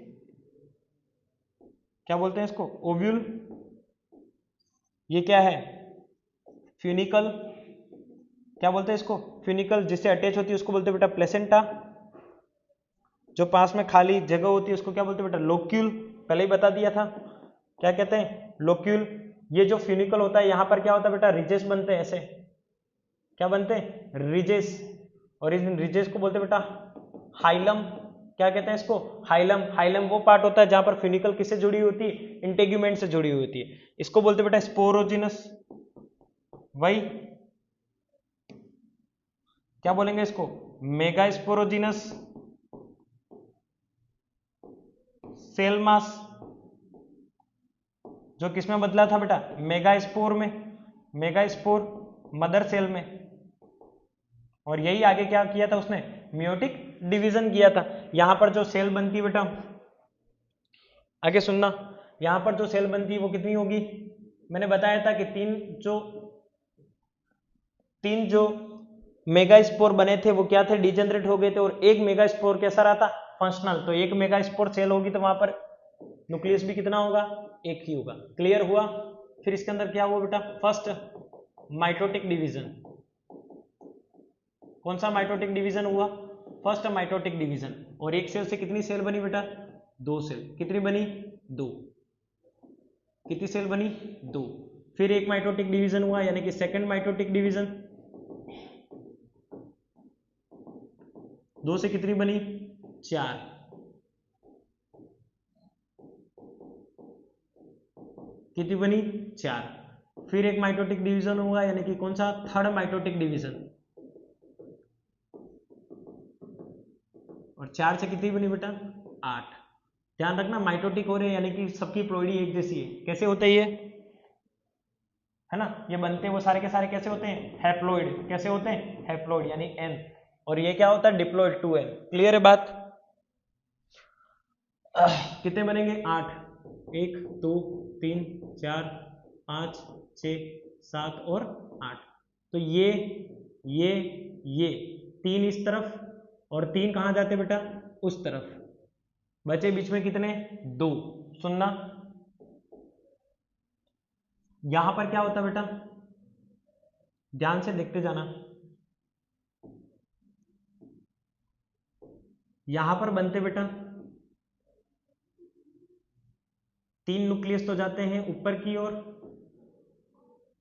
क्या बोलते हैं इसको, ओव्यूल। ये क्या है, फ्यूनिकल, क्या बोलते हैं इसको, फ्यूनिकल, जिससे अटैच होती है उसको बोलते हैं बेटा प्लेसेंटा। जो पास में खाली जगह होती है उसको क्या बोलते हैं बेटा, लोक्यूल, पहले ही बता दिया था, क्या कहते हैं, लोक्यूल। ये जो फ्यूनिकल होता है, यहां पर क्या होता है बेटा, रिजेस बनते हैं, ऐसे क्या बनते हैं, रिजेस, और इन रिजेस को बोलते हैं बेटा हाइलम, क्या कहते हैं इसको, हाइलम। हाइलम वो पार्ट होता है जहां पर फ्यूनिकल किससे जुड़ी होती है, इंटेग्यूमेंट से जुड़ी हुई होती है, इसको बोलते हैं बेटा स्पोरोजिनस। वही क्या बोलेंगे इसको, मेगा स्पोरोजिनस सेल मास, जो किसमें बदला था बेटा, मेगा स्पोर में, मेगा स्पोर मदर सेल में, और यही आगे क्या किया था उसने, मियोटिक डिवीजन किया था। यहां पर जो सेल बनती है बेटा, आगे सुनना, यहां पर जो सेल बनती है वो कितनी होगी, मैंने बताया था कि तीन जो मेगा स्पोर बने थे वो क्या थे, डिजेनरेट हो गए थे, और एक मेगा स्पोर कैसा रहा था, फंक्शनल। तो एक मेगा स्पोर सेल होगी तो वहां पर न्यूक्लियस भी कितना होगा, एक ही होगा। क्लियर हुआ। फिर इसके अंदर क्या हुआ बेटा, फर्स्ट माइटोटिक डिवीजन। कौन सा माइटोटिक डिवीजन हुआ, फर्स्ट माइटोटिक डिवीजन। और एक सेल से कितनी सेल बनी बेटा, दो सेल, कितनी बनी, दो, कितनी सेल बनी, दो। फिर एक माइटोटिक डिवीजन हुआ, यानी कि सेकंड माइटोटिक डिवीजन, दो से कितनी बनी, चार, कितनी बनी, चार। फिर एक माइटोटिक डिवीजन हुआ, यानी कि कौन सा, थर्ड माइटोटिक डिवीजन, और चार से कितनी बनी बेटा, आठ। ध्यान रखना माइटोटिक हो रहे हैं यानी कि सबकी प्लोइडी एक जैसी है। कैसे होते हैं ये, है ना, ये बनते हैं वो सारे के सारे कैसे होते हैं, हैप्लोइड। कैसे होते हैं, हैप्लोइड यानी एन, और ये क्या होता है, डिप्लॉइड, 2n। क्लियर है बात। कितने बनेंगे, आठ, 1 2 3 4 5 6 7 और 8। तो ये तीन इस तरफ और तीन कहां जाते बेटा, उस तरफ, बचे बीच में कितने, दो। सुनना, यहां पर क्या होता बेटा, ध्यान से देखते जाना, यहां पर बनते बेटा तीन न्यूक्लियस तो जाते हैं ऊपर की ओर,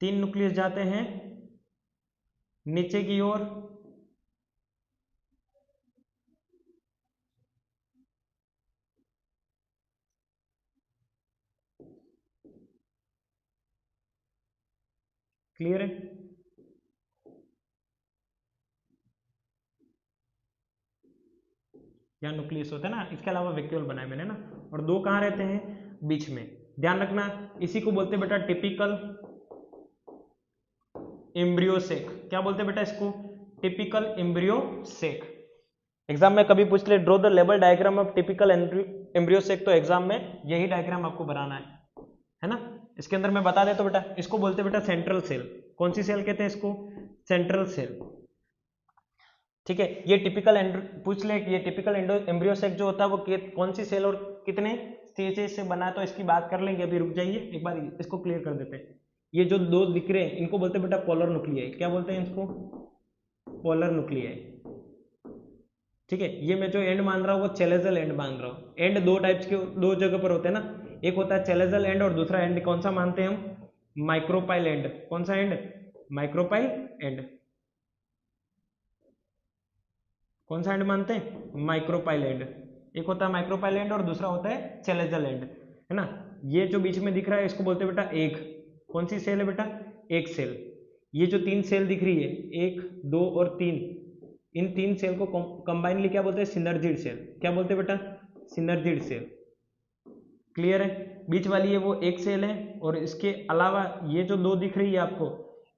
तीन न्यूक्लियस जाते हैं नीचे की ओर, क्लियर है। यहाँ न्यूक्लियस होता है ना, इसके अलावा वैक्यूल बनाए मैंने ना, और दो कहाँ रहते हैं, बीच में। ध्यान रखना, इसी को बोलते हैं बेटा टिपिकल एम्ब्रियो सेक। क्या बोलते हैं बेटा इसको, टिपिकल एम्ब्रियो सेक। एग्जाम में कभी पूछ ले, draw the label diagram of typical embryo sac, तो एग्जाम में यही डायग्राम आपको बनाना है ना। इसके अंदर मैं बता देता हूं बेटा, इसको बोलते हैं बेटा सेंट्रल सेल। कौन सी सेल कहते हैं इसको, सेंट्रल सेल, ठीक है। ये टिपिकल पूछ ले, ये टिपिकल एम्ब्रियो सेक जो होता है वो कौन सी सेल और कितने स्टेजेस से बना है, तो इसकी बात कर लेंगे, अभी रुक जाइए, एक बार इसको क्लियर कर देते हैं। ये जो दो दिख रहे हैं इनको बोलते हैं बेटा पोलर न्यूक्लियाई। क्या बोलते हैं इसको, पोलर न्यूक्लियाई, ठीक है। ये मैं जो एंड मान रहा हूँ वो चेलेजल एंड मान रहा हूँ। एंड दो टाइप्स के, दो जगह पर होते हैं ना, एक होता है चेलेजल एंड और दूसरा एंड कौन सा मानते हैं हम, माइक्रोपाइल एंड। कौन सा एंड, माइक्रोपाइल एंड। कौन सा एंड मानते हैं, माइक्रोपाइल एंड। एक होता है माइक्रोपाइल एंड और दूसरा होता है चेलेजल एंड, है ना। ये जो बीच में दिख रहा है इसको बोलते हैं बेटा एग। कौन सी सेल है बेटा, एक सेल। ये जो तीन सेल दिख रही है, एक दो और तीन, इन तीन सेल को कंबाइनली क्या बोलते हैं, सिनर्जिड सेल। क्या बोलते हैं बेटा, सिनर्जिड सेल। क्लियर है। बीच वाली है वो एक सेल है, और इसके अलावा ये जो दो दिख रही है आपको,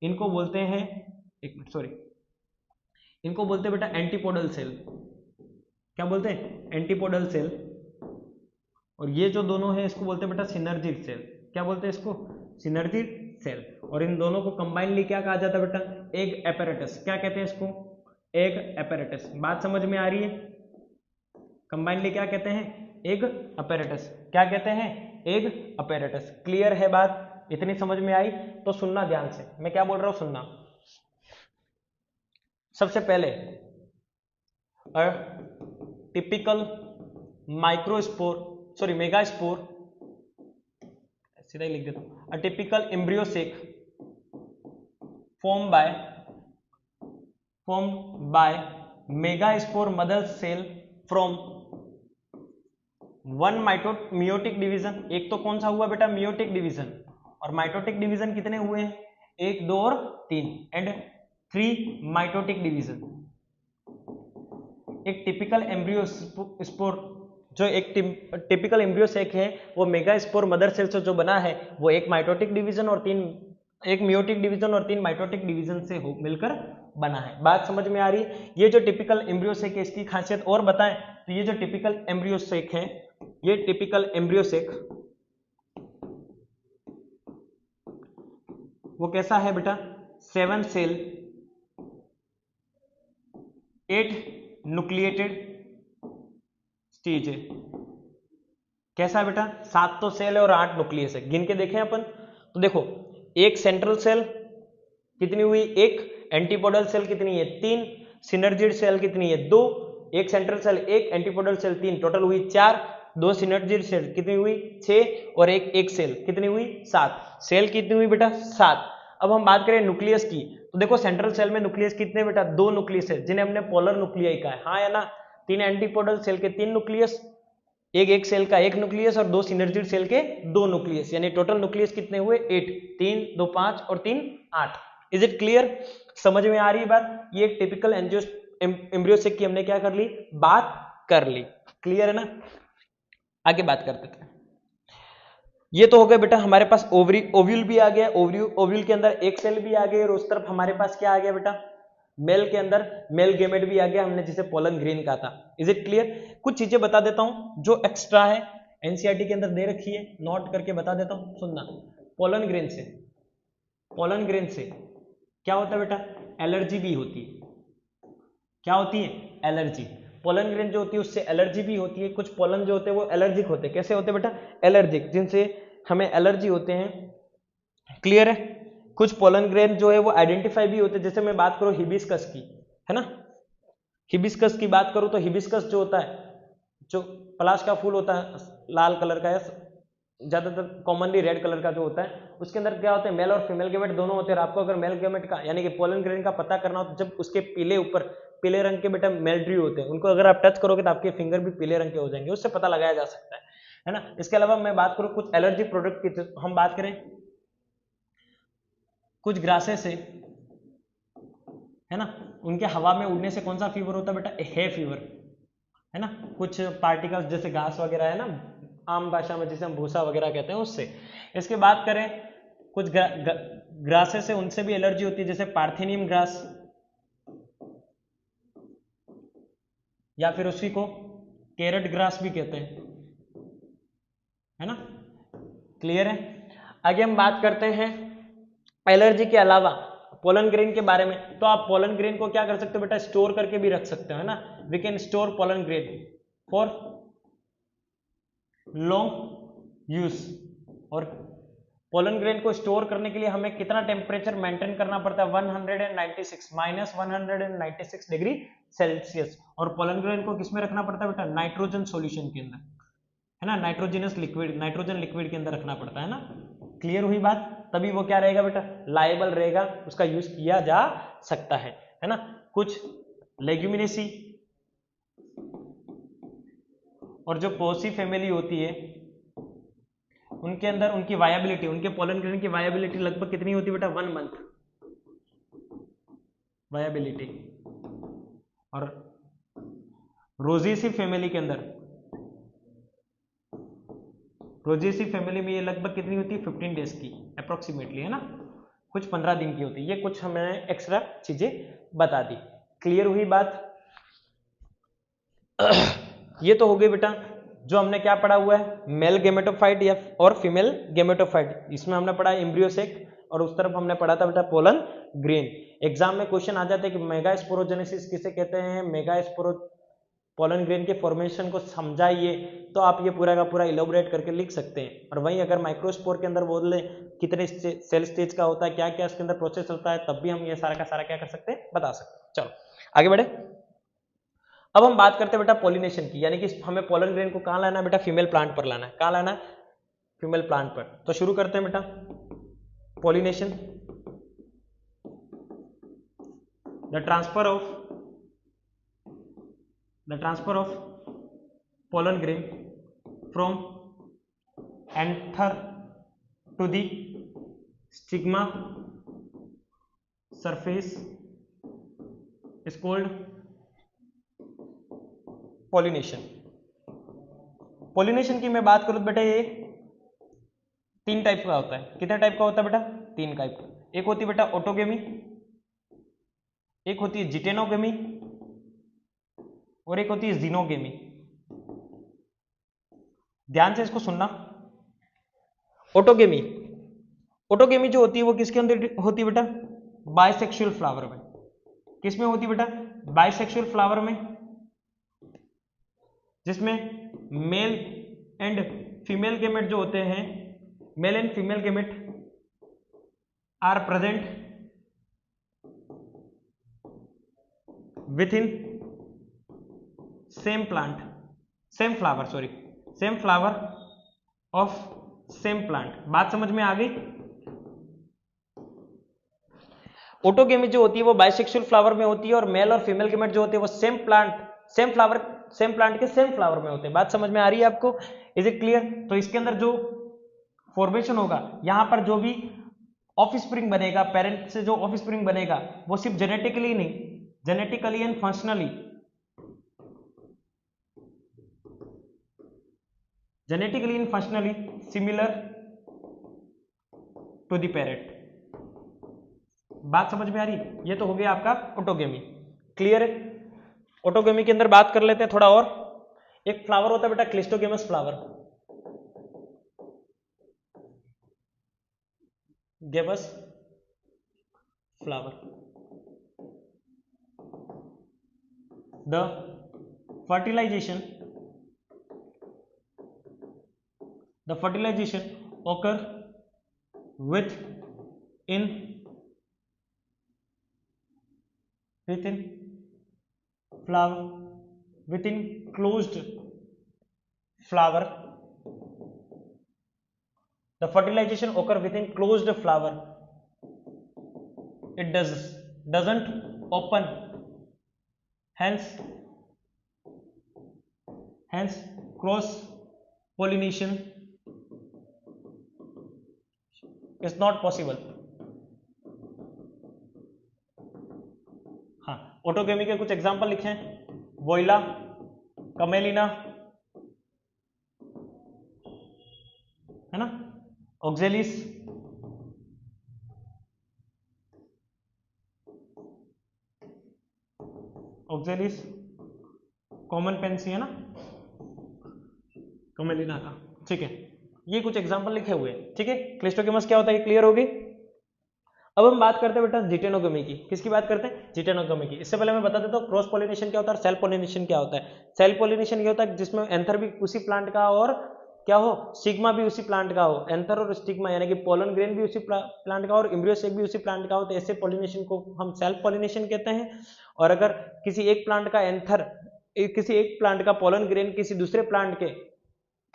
इनको बोलते हैं, एक मिनट सॉरी, इनको बोलते हैं बेटा एंटीपोडल सेल। क्या बोलते हैं, एंटीपोडल सेल। और ये जो दोनों है इसको बोलते हैं बेटा सिनर्जी सेल। क्या बोलते हैं इसको? Synergy cell. और इन दोनों को कंबाइनली क्या कहा जाता है बेटा? Egg apparatus. क्या कहते हैं इसको? Egg apparatus. बात समझ में आ रही है? कंबाइनली क्या कहते हैं? Egg apparatus. क्या कहते हैं? Egg apparatus. क्लियर है बात? इतनी समझ में आई? तो सुनना ध्यान से, मैं क्या बोल रहा हूं सुनना। सबसे पहले टिपिकल माइक्रोस्पोर, सॉरी मेगास्पोर, सीधा ही लिख देता हूं, a typical embryo sac formed by megaspore mother cell from one meiotic division. एक तो कौन सा हुआ बेटा? Meiotic division. और माइटोटिक डिवीजन कितने हुए हैं? 1, 2 और 3 एंड 3 माइटोटिक डिवीजन। एक टिपिकल एम्ब्रियोस्पोर, जो एक टिपिकल एम्ब्रियोसेक है वो मेगास्पोर मदर सेल से जो बना है वो एक माइटोटिक डिवीजन और 3, एक मियोटिक डिवीजन और 3 माइटोटिक डिवीजन से मिलकर बना है। बात समझ में आ रही है? ये जो टिपिकल एम्ब्रियोसेक है इसकी खासियत और बताएं तो ये जो टिपिकल एम्ब्रियोसेक है, ये टिपिकल एम्ब्रियोसेक वो कैसा है बेटा? 7 सेल 8 न्यूक्लिएटेड स्टेज है। कैसा है बेटा? 7 तो सेल है और 8 न्यूक्लियस है। गिन के देखें अपन तो देखो, एक सेंट्रल सेल कितनी हुई? 1, एंटीपोडल सेल कितनी है? 3, सिनर्जिड सेल कितनी है? 2, एक central cell 1, antipodal cell 3, total हुई 4, 2 सिनर्जिड सेल कितनी हुई? 6 और एक सेल कितनी हुई? 7। सेल कितनी हुई बेटा? 7। अब हम बात करें न्यूक्लियस की तो देखो सेंट्रल सेल में न्यूक्लियस कितने बेटा? 2 न्यूक्लियस है जिन्हें हमने पोलर न्यूक्लियाई कहा है, हाँ या ना? 3 एंटीपोडल सेल के 3 न्यूक्लियस, एक सेल का 1 न्यूक्लियस और 2 सिनर्जिड सेल के 2 न्यूक्लियस, यानी टोटल न्यूक्लियस कितने हुए? 8। 3, 2, 5 और 3, 8। Is it clear? समझ में आ रही है बात? ये एक टिपिकल एम्ब्रियोसेक की हमने क्या कर ली? बात कर ली। क्लियर है ना? आगे बात करते थे। ये तो हो गया बेटा हमारे पास ओव्यूल भी आ गया, ओव्यूल के अंदर एक सेल भी आ गई और उस तरफ हमारे पास क्या आ गया बेटा? मेल के अंदर मेल गेमेट भी आ गया, हमने जिसे पोलन ग्रेन कहा था। Is it clear? कुछ चीजें बता देता हूं जो एक्स्ट्रा है, एनसीईआरटी के अंदर दे रखी है, नोट करके बता देता हूं, सुनना। पोलन ग्रेन से क्या होता है बेटा? एलर्जी भी होती है। क्या होती है? एलर्जी। पोलन ग्रेन जो होती है उससे एलर्जी भी होती है। कुछ पोलन जो होते हैं वो एलर्जिक होते हैं। कैसे होते हैं बेटा? एलर्जिक, जिनसे हमें एलर्जी होते हैं। क्लियर है? कुछ पोलन ग्रेन जो है वो आइडेंटिफाई भी होते हैं। जैसे मैं बात करूं हिबिस्कस की, है ना, हिबिस्कस की बात करूं तो हिबिस्कस जो होता है, जो पलाश का फूल होता है लाल कलर का, ज्यादातर कॉमनली रेड कलर का जो होता है, उसके अंदर क्या होते हैं? मेल और फीमेल गेमेट दोनों होते हैं। और आपको अगर मेल गेमेट का यानी कि पोलन ग्रेन का पता करना हो तो जब उसके पीले ऊपर पीले रंग के बेटा मेल्ड्री होते हैं, उनको अगर आप टच करोगे तो आपके फिंगर भी पीले रंग के हो जाएंगे, उससे पता लगाया जा सकता है ना। इसके अलावा मैं बात करूं कुछ एलर्जी प्रोडक्ट की, तो हम बात करें कुछ ग्रासेस से, है ना, उनके हवा में उड़ने से कौन सा फीवर होता है बेटा? हे फीवर, है ना। कुछ पार्टिकल्स जैसे घास वगैरह है ना, आम भाषा में जिसे हम भूसा वगैरह कहते हैं, उससे। इसके बात करें कुछ ग्रासेस से, उनसे भी एलर्जी होती है, जैसे पार्थेनियम ग्रास, या फिर उसी को कैरेट ग्रास भी कहते हैं, है ना। क्लियर है? आगे हम बात करते हैं एलर्जी के अलावा पोलन ग्रेन के बारे में। तो आप पोलन ग्रेन को क्या कर सकते हो बेटा? स्टोर करके भी रख सकते हो, है ना। We can store pollen grain for long use. और पोलन ग्रेन को स्टोर करने के लिए हमें कितना टेम्परेचर मेंटेन करना पड़ता है? 196 -196 डिग्री सेल्सियस। और पोलन ग्रेन को किसमें रखना पड़ता है बेटा? नाइट्रोजन सॉल्यूशन के अंदर, है ना, नाइट्रोजनस लिक्विड, नाइट्रोजन लिक्विड के अंदर रखना पड़ता है ना। क्लियर हुई बात? तभी वो क्या रहेगा बेटा? लायबल रहेगा, उसका यूज किया जा सकता है ना। कुछ लेग्यूमिनेसी और जो पोसी फैमिली होती है उनके अंदर उनकी वायबिलिटी, उनके पोलन ग्रेन की वायबिलिटी लगभग कितनी होती है बेटा? 1 मंथ वायबिलिटी। और रोजेसी फैमिली के अंदर, रोजेसी फैमिली में ये लगभग कितनी होती है? 15 डेज की अप्रोक्सीमेटली, है ना, कुछ 15 दिन की होती है। ये कुछ हमें एक्स्ट्रा चीजें बता दी। क्लियर हुई बात? ये तो हो गई बेटा जो हमने क्या पढ़ा हुआ है, मेल गेमेटोफाइट या और फीमेल गेमेटोफाइट, इसमें हमने पढ़ा एम्ब्रियो सेक और उस तरफ हमने पढ़ा था बेटा पोलन ग्रेन। एग्जाम में क्वेश्चन आ जाते हैं कि मेगा स्पोरोजेनेसिस किसे कहते हैं, मेगा स्पोरो पोलन ग्रेन के फॉर्मेशन को समझाइए, तो आप ये पूरा का पूरा इलोबरेट करके लिख सकते हैं। और वहीं अगर माइक्रोस्पोर के अंदर बोल ले कितने सेल स्टेज का होता है, क्या क्या इसके अंदर प्रोसेस होता है, तब भी हम ये सारा का सारा क्या कर सकते हैं, बता सकते हैं। चलो आगे बढ़े। अब हम बात करते हैं बेटा पॉलिनेशन की, यानी कि हमें पोलन ग्रेन को कहाँ लाना है बेटा, फीमेल प्लांट पर लाना है। कहाँ लाना है, फीमेल प्लांट पर। तो शुरू करते हैं बेटा pollination. The transfer of pollen grain from anther to the stigma surface is called pollination. pollination की मैं बात करूं तो बेटा ये 3 टाइप का होता है। कितने टाइप का होता है बेटा, 3 टाइप का। एक होती है बेटा ऑटोगेमी, एक होती है जिटेनोगेमी और एक होती है जीनोगेमी। ध्यान से इसको सुनना। ऑटोगेमी, ऑटोगेमी जो होती है वो किसके अंदर होती है बेटा, बाइसेक्सुअल फ्लावर में। किसमें होती है बेटा, बाइसेक्सुअल फ्लावर में, जिसमें मेल एंड फीमेल गेमेट जो होते हैं, male and female gamete are present within same plant, same flower of same plant. बात समझ में आ गई। ऑटोगेमी जो होती है वो बाइसेक्सुअल फ्लावर में होती है और मेल और फीमेल गेमेट जो होते हैं वो सेम प्लांट के सेम फ्लावर में होते हैं। बात समझ में आ रही है आपको, इज इट क्लियर। तो इसके अंदर जो फॉर्मेशन होगा, यहां पर जो भी ऑफस्प्रिंग बनेगा, पेरेंट से जो ऑफस्प्रिंग बनेगा वो सिर्फ जेनेटिकली नहीं, genetically and functionally, genetically and functionally similar to the parent। बात समझ में आ रही, ये तो हो गया आपका ऑटोगेमी। क्लियर है। ऑटोगेमी के अंदर बात कर लेते हैं थोड़ा और। एक फ्लावर होता है बेटा cleistogamous flower, games flower. The fertilization occur within flower, within closed flower. The fertilization occur within closed flower. It doesn't open, hence cross pollination is not possible। हाँ, ऑटोगेमी के कुछ एग्जांपल लिखे हैं, वोइला, कमेलिना, है ना, ऑक्जेलिस, कॉमन पेंसी, है ना, कमेलिना का। ठीक है, ये कुछ एग्जांपल लिखे हुए हैं। ठीक है, क्लिस्टोगेमस क्या होता है, क्लियर होगी। अब हम बात करते हैं बेटा जिटेनोगेमी की। किसकी बात करते हैं, जिटेनोगेमी की। इससे पहले मैं बता देता हूँ क्रॉस पॉलिनेशन क्या होता है और सेल्फ पॉलिनेशन क्या होता है। सेल्फ पॉलिनेशन ये होता है जिसमें एंथर भी उसी प्लांट का और क्या हो, स्टिग्मा भी उसी प्लांट का हो। एंथर और स्टिग्मा यानी कि पोलन ग्रेन भी उसी प्लांट का और एम्ब्रियो सेक भी उसी प्लांट का हो, तो ऐसे पॉलिनेशन को हम सेल्फ पॉलिनेशन कहते हैं। और अगर किसी एक प्लांट का एंथर, किसी एक प्लांट का पोलन ग्रेन किसी दूसरे प्लांट के,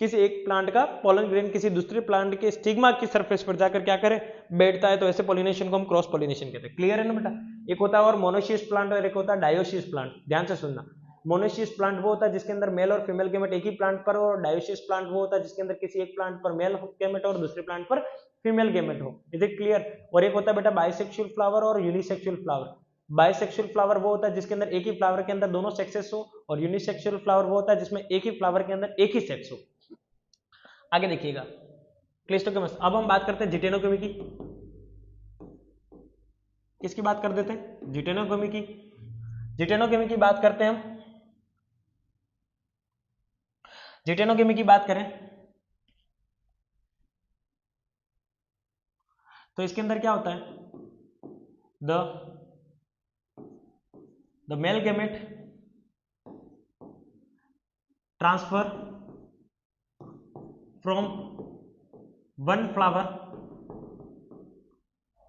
किसी एक प्लांट का पोलन ग्रेन किसी दूसरे प्लांट के स्टिग्मा की सरफेस पर जाकर क्या करे, बैठता है, तो ऐसे पॉलिनेशन को हम क्रॉस पॉलिनेशन कहते हैं। क्लियर है ना बेटा। एक होता है और मोनोशियस प्लांट और एक होता है डायोशियस प्लांट। ध्यान से सुनना। मोनोशियस प्लांट वो होता है जिसके अंदर मेल और फीमेल गेमेट एक ही प्लांट पर हो, और डायोशियस प्लांट वो होता है जिसके अंदर किसी एक प्लांट पर मेल गेमेट और दूसरे प्लांट पर फीमेल गेमेट हो। Is it clear. और एक होता है बेटा बाइसेक्सुअल फ्लावर और यूनिसेक्सुअल फ्लावर। बाइसेक्सुअल फ्लावर वो होता है जिसके अंदर एक ही फ्लावर के अंदर दोनों सेक्सेस हो, और यूनिसेक्सुअल फ्लावर वो होता है जिसमें एक ही फ्लावर के अंदर एक ही सेक्स हो। आगे देखिएगा क्लिस्टोगेमस। अब हम बात करते हैं जिटेनोगेमी की। किसकी बात कर देते हैं, जिटेनोगेमी की। जिटेनोगेमी की बात करते हैं हम। जिटेनोकेमी की बात करें तो इसके अंदर क्या होता है, the male gamete transfer from one flower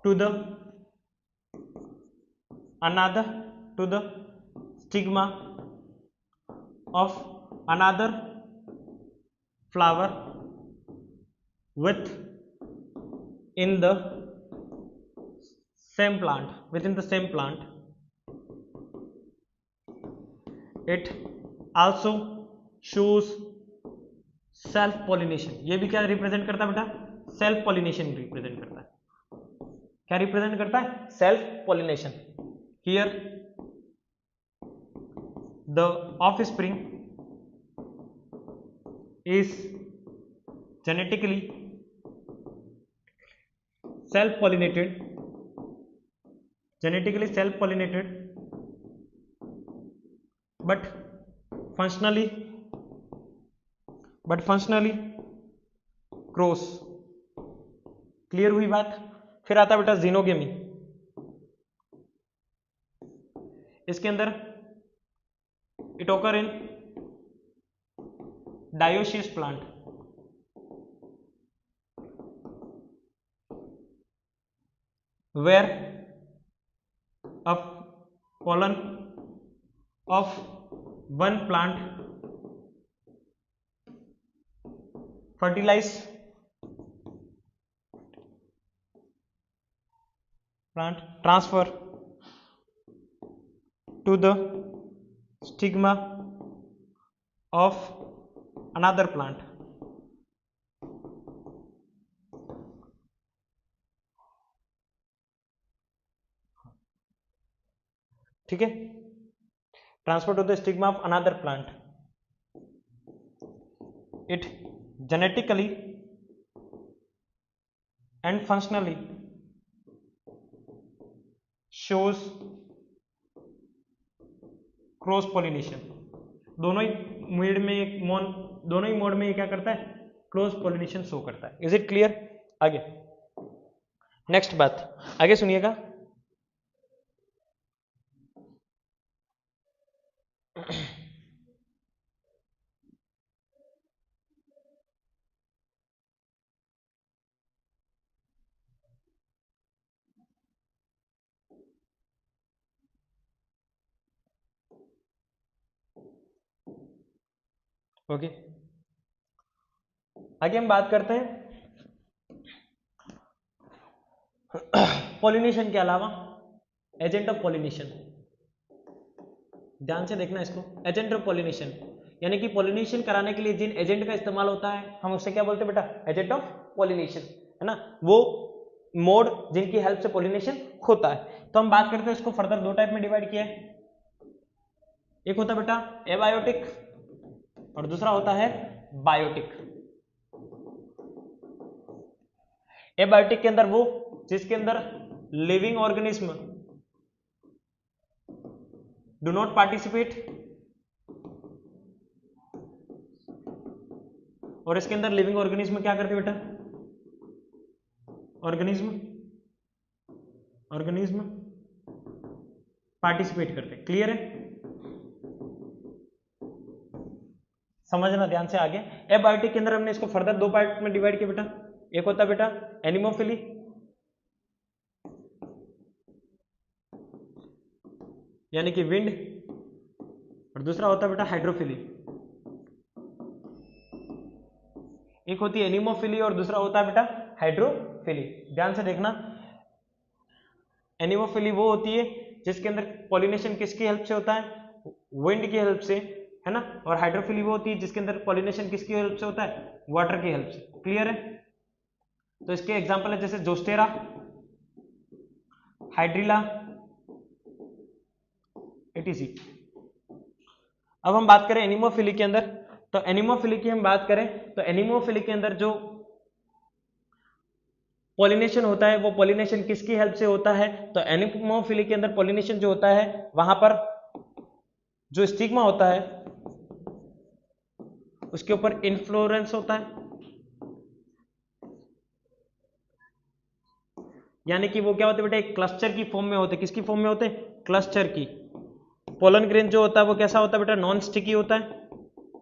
to the another to the stigma of another flower with in the same plant, within the same plant. It also shows self pollination. ये भी क्या रिप्रेजेंट करता है बेटा, self pollination represent करता है। क्या represent करता है, self pollination. Here the offspring is genetically self-pollinated, but functionally cross. Clear हुई बात। फिर आता है बेटा जीनोगेमी। इसके अंदर it occur in dioecious plant, where a pollen of one plant fertilize plant transfer to the stigma of another plant. ठीक है, transfer to the stigma of another plant. It genetically and functionally shows cross pollination. दोनों ही mode में ये क्या करता है, cross pollination show करता है। Is it clear. आगे नेक्स्ट बात, आगे सुनिएगा। ओके, आगे हम बात करते हैं पॉलिनेशन के अलावा एजेंट ऑफ पॉलिनेशन। ध्यान से देखना इसको, एजेंट ऑफ पॉलिनेशन यानी कि पॉलिनेशन कराने के लिए जिन एजेंट का इस्तेमाल होता है हम उससे क्या बोलते हैं बेटा, एजेंट ऑफ पॉलिनेशन, है ना। वो मोड जिनकी हेल्प से पॉलिनेशन होता है। तो हम बात करते हैं इसको फर्दर दो टाइप में डिवाइड किया है। एक होता है बेटा एबायोटिक और दूसरा होता है बायोटिक। एबायोटिक के अंदर वो जिसके अंदर living organism do not participate, और इसके अंदर लिविंग ऑर्गेनिज्म क्या करते बेटा, ऑर्गेनिज्म पार्टिसिपेट करते। क्लियर है, समझना ध्यान से आगे। एबायोटिक के अंदर हमने इसको फर्दर दो पार्ट में डिवाइड किया बेटा। एक होता है बेटा एनिमोफिली यानी कि विंड, और दूसरा होता है बेटा हाइड्रोफिली। एक होती है एनिमोफिली और दूसरा होता है बेटा हाइड्रोफिली। ध्यान से देखना, एनिमोफिली वो होती है जिसके अंदर पॉलिनेशन किसकी हेल्प से होता है, विंड की हेल्प से, है ना। और हाइड्रोफिली वो होती है जिसके अंदर पॉलिनेशन किसकी हेल्प से होता है, वाटर की हेल्प से। क्लियर है। तो इसके एग्जांपल है जैसे जोस्टेरा, हाइड्रिला, एटीसी। अब हम बात करें एनिमोफिली के अंदर, तो एनिमोफिली की हम बात करें तो एनिमोफिली के अंदर जो पॉलिनेशन होता है वो पॉलिनेशन किसकी हेल्प से होता है, तो एनिमोफिली के अंदर पॉलिनेशन जो होता है वहां पर जो स्टिग्मा होता है उसके ऊपर इन्फ्लोरेंस होता है, यानी कि वो क्या होते हैं बेटा, एक क्लस्टर की फॉर्म में होते हैं। किसकी फॉर्म में होते हैं? क्लस्टर की। पोलन ग्रेन जो होता है वो कैसा होता है बेटा? नॉन स्टिकी होता है।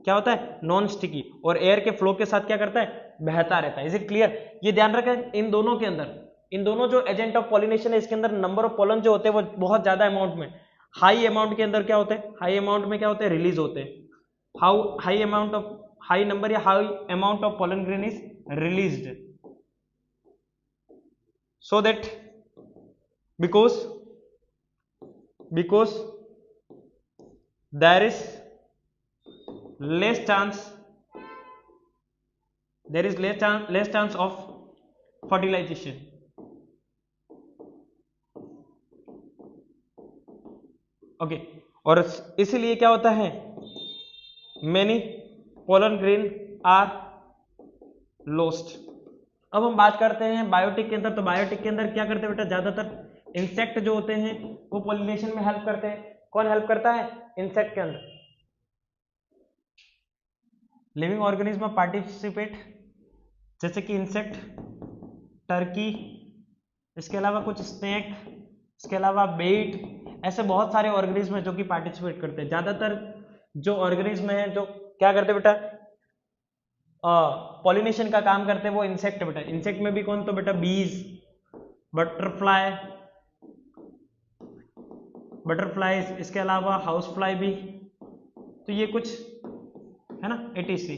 क्या होता है? नॉन स्टिकी, और एयर के फ्लो के साथ क्या करता है? बहता रहता है। Is it clear? ये ध्यान रखें, इन दोनों के अंदर, इन दोनों जो एजेंट ऑफ पॉलिनेशन है, इसके अंदर नंबर ऑफ पोलन जो होते हैं वो बहुत ज्यादा अमाउंट में, हाई अमाउंट के अंदर क्या होते हैं? हाई अमाउंट में क्या होते हैं? रिलीज होते हैं। How high amount of, high number या high amount of pollen grain is released, so that because there is less chance, less chance of fertilization. Okay, और इसलिए क्या होता है? Many pollen grain are lost. अब हम बात करते हैं बायोटिक के अंदर। तो बायोटिक के अंदर क्या करते हैं बेटा? ज्यादातर इंसेक्ट जो होते हैं वो पॉलिनेशन में हेल्प करते हैं। कौन हेल्प करता है? इंसेक्ट के अंदर। लिविंग ऑर्गेनिज्म पार्टिसिपेट, जैसे कि इंसेक्ट, टर्की, इसके अलावा कुछ स्नेक, इसके अलावा बेट, ऐसे बहुत सारे ऑर्गेनिज्म हैं जो कि पार्टिसिपेट करते हैं। ज्यादातर जो ऑर्गेनिज्म है जो क्या करते हैं बेटा? पॉलिनेशन का काम करते हैं वो इंसेक्ट बेटा। इंसेक्ट में भी कौन? तो बेटा बीज, बटरफ्लाई, इसके अलावा हाउस फ्लाई भी, तो ये कुछ है ना, एटीसी।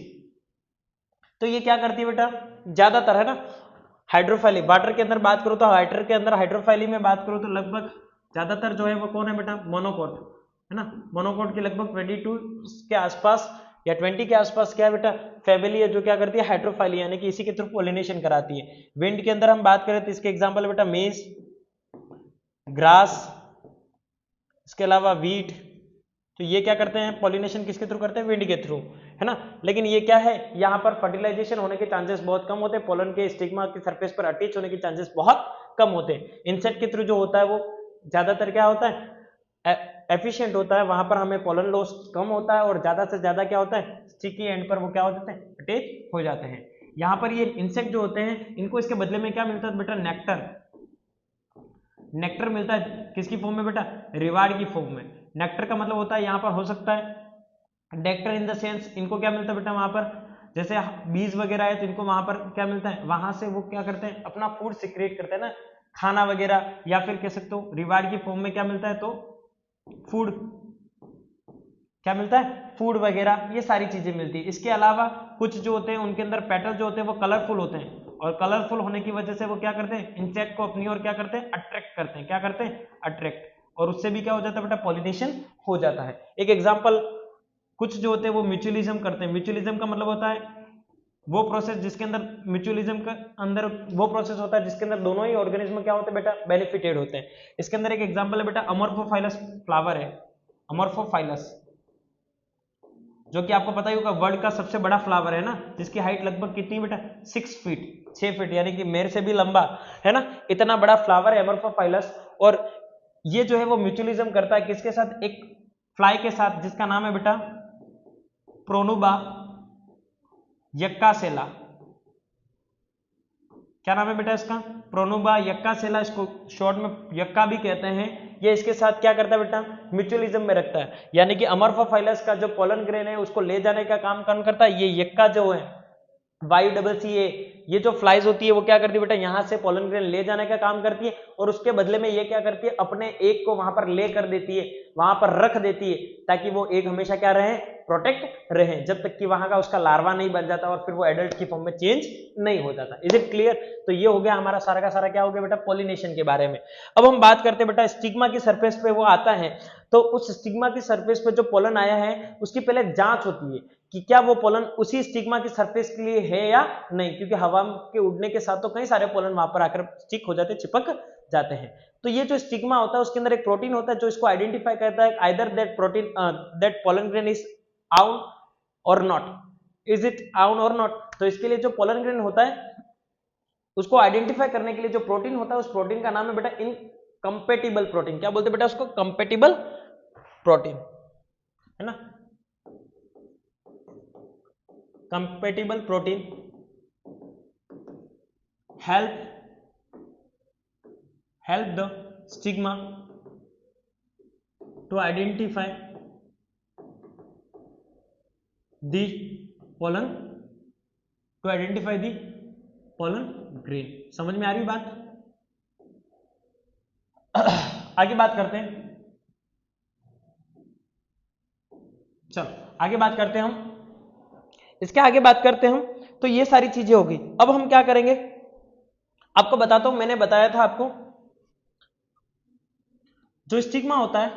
तो ये क्या करती है बेटा? ज्यादातर है ना हाइड्रोफाइली। वाटर के अंदर बात करो तो वाटर के अंदर हाइड्रोफाइली में बात करो तो लगभग ज्यादातर जो है वो कौन है बेटा? मोनोकोट है ना। मोनोकोट के लगभग 22 के आसपास या 20 के आसपास क्या है बेटा? फैमिली है जो क्या करती है? हाइड्रोफाइली, यानी कि इसी के थ्रू पॉलिनेशन कराती है। विंड के अंदर हम बात करें तो इसके एग्जांपल बेटा मेज, ग्रास, इसके अलावा वीट, तो ये क्या करते हैं? पॉलिनेशन किसके थ्रू करते हैं? विंड के थ्रू, है ना। लेकिन ये क्या है, यहाँ पर फर्टिलाइजेशन होने के चांसेस बहुत कम होते हैं। पोलन के स्टिग्मा की सरफेस पर अटैच होने के चांसेस बहुत कम होते हैं। इंसेक्ट के थ्रू जो होता है वो ज्यादातर क्या होता है? एफिशिएंट होता है, वहां पर हमें पोलन लॉस कम होता है, और ज्यादा से ज्यादा क्या होता है? स्टिकी एंड पर वो क्या हो जाते हैं? अटैच हो जाते हैं। यहाँ पर ये इंसेक्ट जो होते हैं इनको इसके बदले में क्या मिलता है बेटा? नेक्टर। नेक्टर मिलता है किसकी फॉर्म में बेटा? रिवार्ड की फॉर्म में। नेक्टर का मतलब होता है यहाँ पर हो सकता है नेक्टर इन द सेंस, इनको क्या मिलता है बेटा वहां पर? जैसे बीज वगैरह है तो इनको वहां पर क्या मिलता है? वहां से वो क्या करते हैं? अपना फूड सिक्रेट करते हैं ना, खाना वगैरह, या फिर कह सकते हो रिवार्ड की फॉर्म में क्या मिलता है? तो फूड, क्या मिलता है? फूड वगैरह, ये सारी चीजें मिलती है। इसके अलावा कुछ जो होते हैं उनके अंदर पेटल जो होते हैं वो कलरफुल होते हैं, और कलरफुल होने की वजह से वो क्या करते हैं? इंसेक्ट को अपनी ओर क्या करते हैं? अट्रैक्ट करते हैं। क्या करते हैं? अट्रैक्ट, और उससे भी क्या हो जाता है बेटा? पॉलिनेशन हो जाता है। एक एग्जांपल, कुछ जो होते हैं वो म्यूचुअलिज्म करते हैं। म्यूचुअलिज्म का मतलब होता है वो प्रोसेस जिसके अंदर, म्यूचुअलिज्म का अंदर वो प्रोसेस होता है जिसके अंदर दोनों ही ऑर्गेनिज्म क्या होते हैं बेटा? बेनिफिटेड होते हैं। इसके अंदर एक एग्जांपल है बेटा अमोर्फोफाइलस फ्लावर है। अमोर्फोफाइलस जो कि आपको पता ही होगा वर्ल्ड का सबसे बड़ा फ्लावर है ना, जिसकी हाइट लगभग कितनी बेटा? 6 फीट, 6 फीट, यानी कि मेरे से भी लंबा है ना, इतना बड़ा फ्लावर है अमोर्फोफाइलस। और ये जो है वो म्यूचुअलिज्म करता है किसके साथ? एक फ्लाई के साथ जिसका नाम है बेटा प्रोनुबा यक्कासेला। क्या नाम है बेटा इसका? प्रोनुबा यक्कासेला, इसको शॉर्ट में यक्का भी कहते हैं। ये इसके साथ क्या करता है बेटा? म्यूचुअलिज्म में रखता है, यानी कि अमोर्फोफाइलस का जो पोलन ग्रेन है उसको ले जाने का काम कौन करता है? ये यक्का जो है YCCA, ये जो फ्लाइज होती है वो क्या करती है बेटा? यहाँ से पोलन ग्रेन ले जाने का काम करती है, और उसके बदले में ये क्या करती है? अपने एग को वहां पर ले कर देती है, वहां पर रख देती है, ताकि वो एग हमेशा क्या रहे? प्रोटेक्ट रहे, जब तक कि वहां का उसका लार्वा नहीं बन जाता और फिर वो एडल्ट की फॉर्म में चेंज नहीं हो जाता। Is it clear? तो ये हो गया हमारा सारा का सारा क्या हो गया बेटा? पॉलिनेशन के बारे में। अब हम बात करते हैं बेटा स्टिग्मा की सरफेस पे वो आता है, तो उस स्टिग्मा की सरफेस पे जो पोलन आया है उसकी पहले जांच होती है कि क्या वो पोलन उसी स्टिग्मा की सरफेस के लिए है या नहीं, क्योंकि हवा के उड़ने के साथ तो कई सारे पोलन वहां पर आकर स्टिक हो जाते, चिपक जाते हैं। तो ये जो स्टिग्मा होता है उसके अंदर एक प्रोटीन होता है जो इसको आइडेंटिफाई करता है, either that protein that pollen grain is आउन और नॉट, इज इट आउन और नॉट। तो इसके लिए जो पोलन ग्रेन होता है उसको आइडेंटिफाई करने के लिए जो प्रोटीन होता है उस प्रोटीन का नाम है बेटा इनकम्पेटिबल प्रोटीन। क्या बोलते हैं बेटा उसको? कंपेटिबल प्रोटीन, है ना। Compatible protein help the stigma to identify the pollen grain। समझ में आ रही बात? आगे बात करते हैं, चलो आगे बात करते हैं हम, इसके आगे बात करते हैं हम। तो ये सारी चीजें होगी। अब हम क्या करेंगे, आपको बताता हूं। मैंने बताया था आपको जो स्टिग्मा होता है,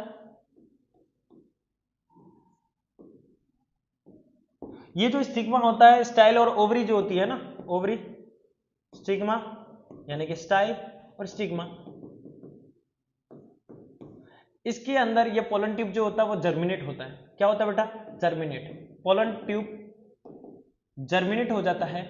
ये जो स्टिग्मा होता है, स्टाइल और ओवरी जो होती है ना, ओवरी स्टिग्मा यानी कि स्टाइल और स्टिग्मा, इसके अंदर ये पोलन ट्यूब जो होता है वो जर्मिनेट होता है। क्या होता है बेटा? जर्मिनेट। पोलन ट्यूब जर्मिनेट हो जाता है,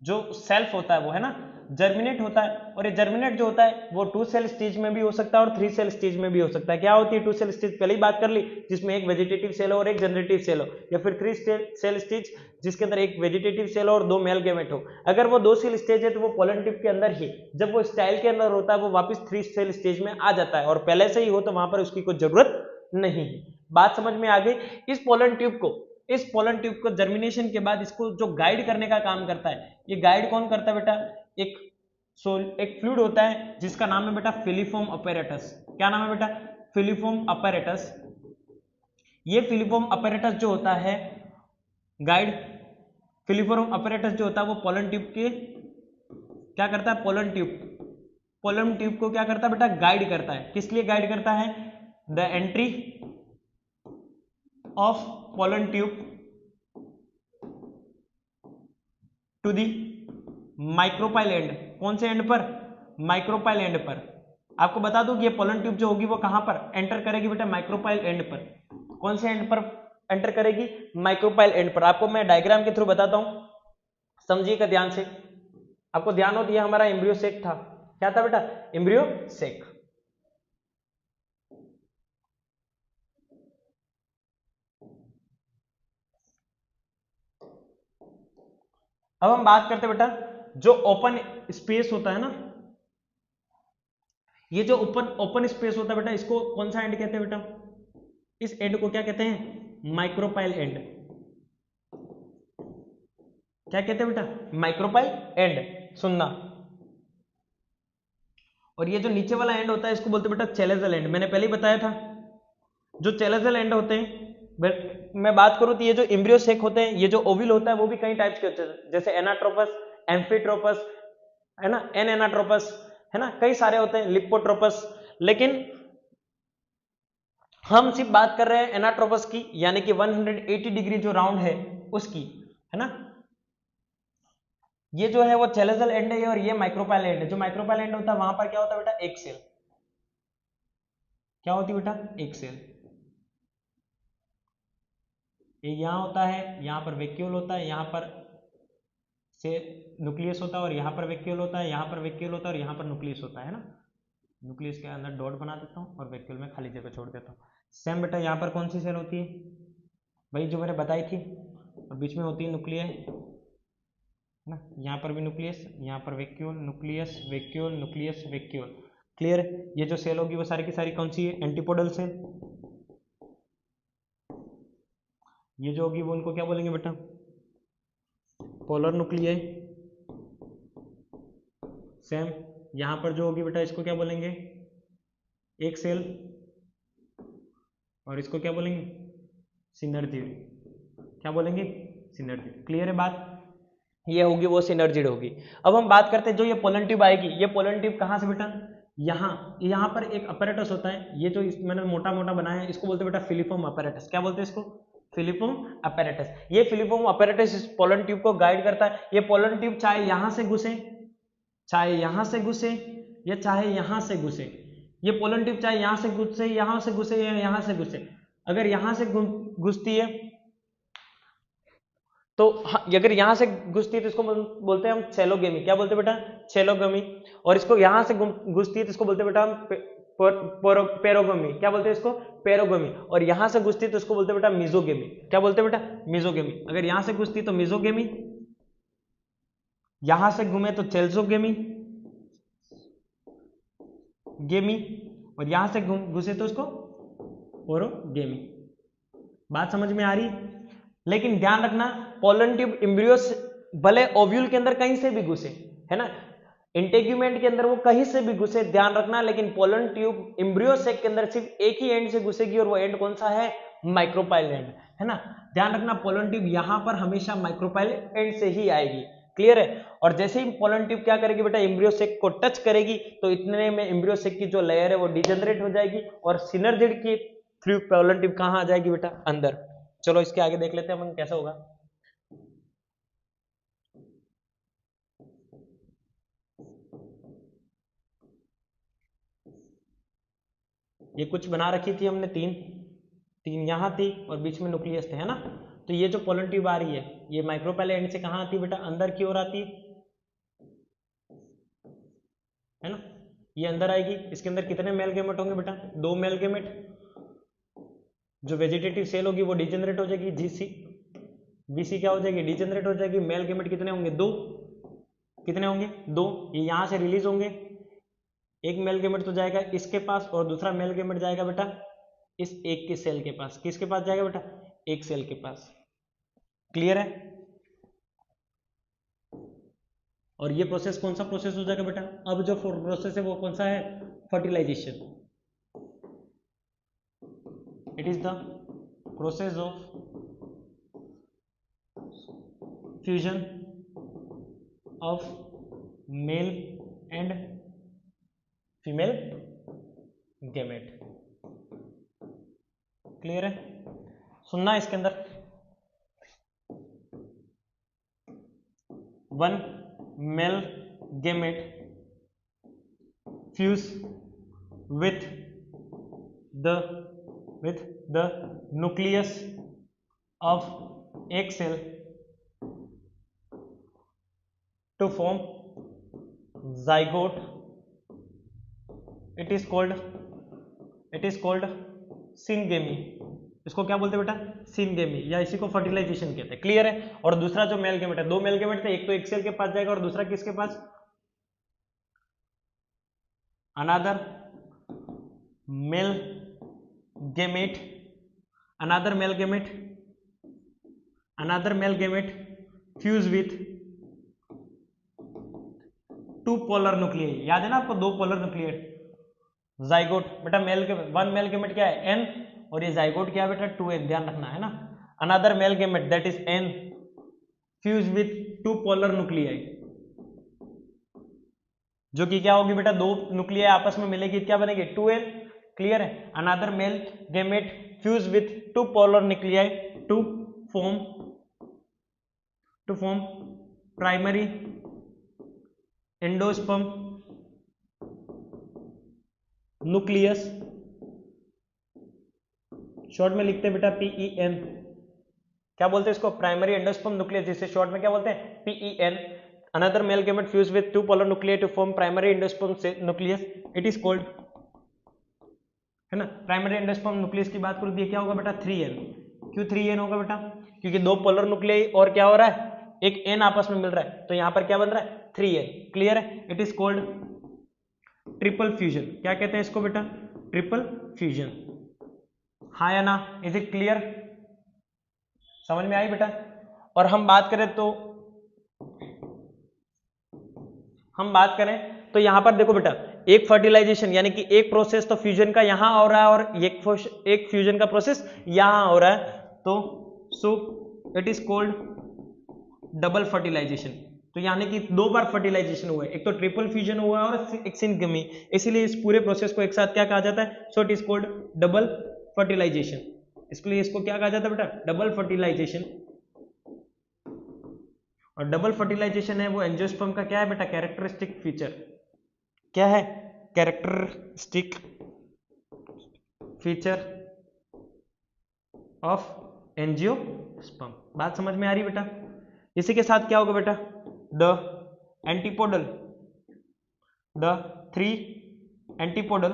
जो सेल्फ होता है वो है ना, जर्मिनेट होता है। और ये जर्मिनेट जो होता है वो 2 सेल स्टेज में भी हो सकता है और 3 सेल स्टेज में भी हो सकता है। क्या होती है 2 सेल स्टेज? पहले ही बात कर ली, जिसमें एक वेजिटेटिव सेल हो और एक जनरेटिव सेल हो, या फिर 3 सेल स्टेज जिसके अंदर एक वेजिटेटिव सेल हो और 2 मेल गैमेट हो। अगर वो 2 सेल स्टेज है तो वो पोलन ट्यूब के अंदर ही, जब वो स्टाइल के अंदर होता है वो वापस 3 सेल स्टेज में आ जाता है, और पहले से ही हो तो वहां पर उसकी कोई जरूरत नहीं है। बात समझ में आ गई? इस पोलन ट्यूब को जर्मिनेशन के बाद इसको जो गाइड करने का काम करता है, ये गाइड कौन करता है बेटा? एक फ्लूइड होता है जिसका नाम है बेटा फिलीफोम अपैरेटस। क्या नाम है बेटा? Filiform apparatus. ये फिलीफोम अपैरेटस जो होता है गाइड, फिलीफोम अपैरेटस जो होता है वो पोलन ट्यूब के क्या करता है? पोलन ट्यूब को क्या करता है बेटा? गाइड करता है। किस लिए गाइड करता है? The entry of pollen tube to the micropyle end. कौन से एंड पर? माइक्रोपाइल एंड पर। आपको बता दूं कि ये पोलन ट्यूब जो होगी वो कहां पर एंटर करेगी बेटा? माइक्रोपाइल एंड पर। कौन से एंड पर एंटर करेगी? माइक्रोपाइल एंड पर। आपको मैं डायग्राम के थ्रू बताता हूं, समझिएगा ध्यान से। आपको ध्यान हो, दिया हमारा एम्ब्रियो सेक था। क्या था बेटा? Embryo sac. अब हम बात करते बेटा जो ओपन स्पेस होता है ना, ये जो ओपन स्पेस होता है बेटा, इसको कौन सा एंड कहते हैं बेटा? इस एंड को क्या कहते हैं? Micropyle and. क्या कहते हैं बेटा? Micropyle and. सुनना। और ये जो नीचे वाला एंड होता है इसको बोलते हैं बेटा चैलेजल एंड। मैंने पहले ही बताया था जो चैलेजल एंड होते हैं। मैं बात करूं तो ये जो एम्ब्रियो सेक होते हैं, ये जो ओविल होता है वो भी कई टाइप्स के होते हैं, जैसे एनाट्रोपस, एम्फीट्रोपस है ना, एनाट्रोपस है ना, कई सारे होते हैं, लिपोट्रोपस। लेकिन हम सिर्फ बात कर रहे हैं एनाट्रोपस की, यानी कि 180 डिग्री जो राउंड है उसकी, है ना। ये जो है वो चैलेजल एंड है और ये माइक्रोपाइल एंड है। जो माइक्रोपाइल एंड होता है वहां पर क्या होता है बेटा? एक सेल। क्या होती है बेटा? एक सेल। ये यहां होता है, यहां पर वैक्यूल होता है, यहां पर से न्यूक्लियस होता है और यहाँ पर वैक्यूल होता है, यहाँ पर वैक्यूल होता है और यहाँ पर न्यूक्लियस होता है ना। न्यूक्लियस के अंदर डॉट बना देता हूँ और वैक्यूल में खाली जगह छोड़ देता हूँ। सेम बेटा यहाँ पर कौन सी सेल होती है? वही जो मैंने बताई थी, और बीच में होती है न्यूक्लियस ना। यहाँ पर भी न्यूक्लियस, यहाँ पर vacuole, nucleus, vacuole, nucleus, vacuole. Clear? ये जो सेल होगी वो सारी की सारी कौन सी है? Antipodal cell. ये जो होगी वो उनको क्या बोलेंगे बेटा? Polar nuclei. सेम यहां पर जो होगी बेटा इसको क्या बोलेंगे? एक सेल। और इसको क्या बोलेंगे? सिनर्जिड। क्या बोलेंगे? सिनर्जिड। क्लियर है बात? ये होगी वो सिनर्जिड होगी। अब हम बात करते हैं जो ये पोलन ट्यूब आएगी, ये पोलन ट्यूब कहां से बेटा? यहाँ पर एक अपैरेटस होता है, ये जो मैंने मोटा मोटा बनाया है इसको बोलते हैं बेटा फिलीफोम अपैरेटस। क्या बोलते हैं इसको? Filiform apparatus. ये फिलीफोम अपैरेटस इस पोलन ट्यूब को गाइड करता है। ये पोलन ट्यूब चाहे यहां से घुसे, चाहे यहां से घुसे, या चाहे यहां से घुसे, ये पोलन ट्यूब चाहे यहां से घुसे, यहां से घुसे या यहां से घुसे, अगर यहां से घुसती है तो अगर यहां से घुसती है तो इसको बोलते हैं हम चेलोगेमी। क्या बोलते हैं बेटा? चेलोगेमी। और इसको यहां से घुसती है तो इसको बोलते हैं बेटा हम पेरोगमी, क्या बोलते हैं इसको, पेरोगमी। और यहां से घुसती तो इसको बोलते हैं बेटा मिजोगेमी। क्या बोलते हैं बेटा, मिजोगेमी। अगर यहां से घुसती तो मिजोगेमी, यहां से घूमे तो चेल्सोगेमी गेमी, और यहां से घुसे तो उसको पोरोगेमी। बात समझ में आ रही। लेकिन ध्यान रखना, पोलन ट्यूब एम्ब्रियो भले ओव्यूल के अंदर कहीं से भी घुसे, है ना, इंटेग्यूमेंट के अंदर वो कहीं से भी घुसे, ध्यान रखना, लेकिन पोलन ट्यूब एम्ब्रियो सेक के अंदर सिर्फ एक ही एंड से घुसेगी, और वो एंड कौन सा है, माइक्रोपाइल एंड, है ना। ध्यान रखना, पोलन ट्यूब यहां पर हमेशा माइक्रोपाइल एंड से ही आएगी। क्लियर है। और जैसे ही पोलन ट्यूब क्या करेगी बेटा, एम्ब्रियो सेक को टच करेगी, तो इतने में एम्ब्रियो सेक की जो लेयर है वो डिजेनरेट हो जाएगी, और सिनर्जिड की थ्रू पोलन ट्यूब कहां आ जाएगी बेटा, अंदर। चलो इसके आगे देख लेते हैं हम कैसा होगा। ये कुछ बना रखी थी हमने, तीन यहां थी और बीच में न्यूक्लियस थे, है ना। तो ये जो पोलन ट्यूब आ रही है, ये माइक्रोपाइल एंड से कहां आती है बेटा, अंदर की ओर आती है ना। ये अंदर आएगी। इसके अंदर कितने मेल गेमेट होंगे बेटा, 2 मेल गेमेट। जो वेजिटेटिव सेल होगी वो डिजेनरेट हो जाएगी, जीसी बीसी क्या हो जाएगी, डिजेनरेट हो जाएगी। मेल गेमेट कितने होंगे, 2। कितने होंगे, 2। ये यहां से रिलीज होंगे। एक मेल गेमेट तो जाएगा इसके पास, और दूसरा मेल गेमेट जाएगा बेटा इस एक के सेल के पास। किसके पास जाएगा बेटा, एक सेल के पास। क्लियर है। और ये प्रोसेस कौन सा प्रोसेस हो जाएगा बेटा, अब जो प्रोसेस है वो कौन सा है, fertilization. It is the process of fusion of male and female gamete. Clear है। सुनना इसके अंदर, 1 male gamete fuse with the nucleus of egg cell to form zygote. It is called syngamy. इसको क्या बोलते हैं बेटा, सिनगेमी, या इसी को फर्टिलाइजेशन कहते हैं। क्लियर है। और दूसरा जो मेल गेमेट है, 2 मेल गेमेट थे, एक तो एक सेल के पास जाएगा और दूसरा किसके पास, another male gamete fuse with 2 polar nuclei. याद है ना आपको, 2 पोलर न्यूक्लियाई। जाइगोट बेटा मेल के 1 मेल गेमेट क्या है, एन, और ये जाइगोट क्या है बेटा, 2n। ध्यान रखना, है ना। Another male gamete that is an fuse with 2 polar nuclei, जो कि क्या होगी बेटा, 2 न्यूक्लियाई आपस में मिलेगी, क्या बनेगी, 2n। क्लियर है। Another male gamete fuse with 2 polar nuclei to form primary endosperm nucleus, short में लिखते हैं बेटा PEN। क्या बोलते हैं इसको, प्राइमरी एंडोस्पर्म न्यूक्लियस, जिसे शॉर्ट में क्या बोलते हैं, PEN। Another male gamete fuse with 2 polar nuclei to form primary endosperm nucleus, it is called, है ना। प्राइमरी एंडोस्पर्म न्यूक्लियस की बात करूं तो क्या होगा बेटा, 3n। क्यों 3n होगा बेटा, क्योंकि 2 पोलर न्यूक्लियाई और क्या हो रहा है, एक n आपस में मिल रहा है, तो यहां पर क्या बन रहा है, 3n। क्लियर है। It is called triple fusion. क्या कहते हैं इसको बेटा, ट्रिपल फ्यूजन। हाँ या ना, इज इट क्लियर, समझ में आई बेटा। और हम बात करें तो यहां पर देखो बेटा, एक फर्टिलाइजेशन यानी कि एक प्रोसेस तो फ्यूजन का यहां हो रहा है, और एक फ्यूजन का प्रोसेस यहां हो रहा है, तो so it is called double fertilization. तो यानी कि 2 बार फर्टिलाइजेशन हुआ है, एक तो ट्रिपल फ्यूजन हुआ है और एक सिनगमी, इसीलिए इस पूरे प्रोसेस को एक साथ क्या कहा जाता है, so it is called double fertilization. इसलिए इसको क्या कहा जाता है बेटा, डबल फर्टिलाइजेशन। और डबल फर्टिलाइजेशन है वो एंजियोस्पर्म का क्या है बेटा, कैरेक्टरिस्टिक फीचर। क्या है, कैरेक्टरिस्टिक फीचर ऑफ एंजियोस्पर्म। बात समझ में आ रही बेटा। इसी के साथ क्या होगा बेटा, the 3 antipodal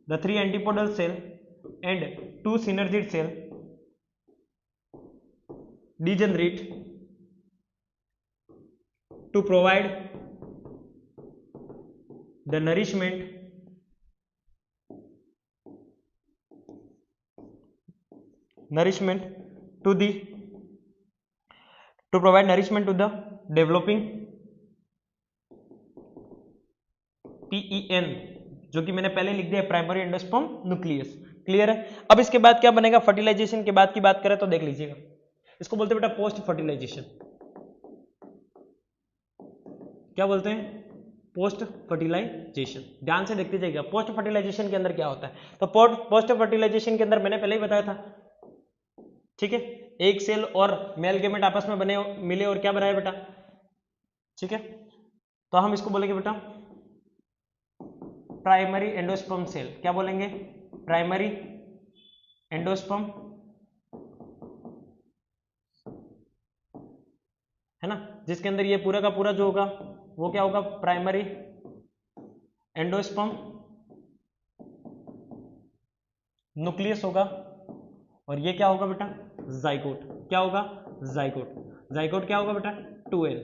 the 3 antipodal cell and 2 synergid cell degenerate to provide the nourishment to provide nourishment to the developing PEN, जो कि मैंने पहले लिख दिया प्राइमरी एंडोस्पर्म न्यूक्लियस। क्लियर है। अब इसके बाद क्या बनेगा, फर्टिलाइजेशन के बाद की बात करें तो देख लीजिएगा, इसको बोलते हैं बेटा पोस्ट फर्टिलाइजेशन। क्या बोलते हैं, पोस्ट फर्टिलाइजेशन। ध्यान से देखते जाइएगा पोस्ट फर्टिलाइजेशन के अंदर क्या होता है। तो पोस्ट फर्टिलाइजेशन के अंदर मैंने पहले ही बताया था, ठीक है, एक सेल और मेल गेमेट आपस में बने मिले और क्या बनाया बेटा, ठीक है, तो हम इसको बोलेंगे बेटा प्राइमरी एंडोस्पर्म सेल। क्या बोलेंगे, प्राइमरी एंडोस्पर्म, है ना, जिसके अंदर ये पूरा का पूरा जो होगा वो क्या होगा, प्राइमरी एंडोस्पर्म न्यूक्लियस होगा। और ये क्या होगा बेटा, जाइगोट। क्या होगा, जाइगोट। जाइगोट क्या होगा बेटा, 2n।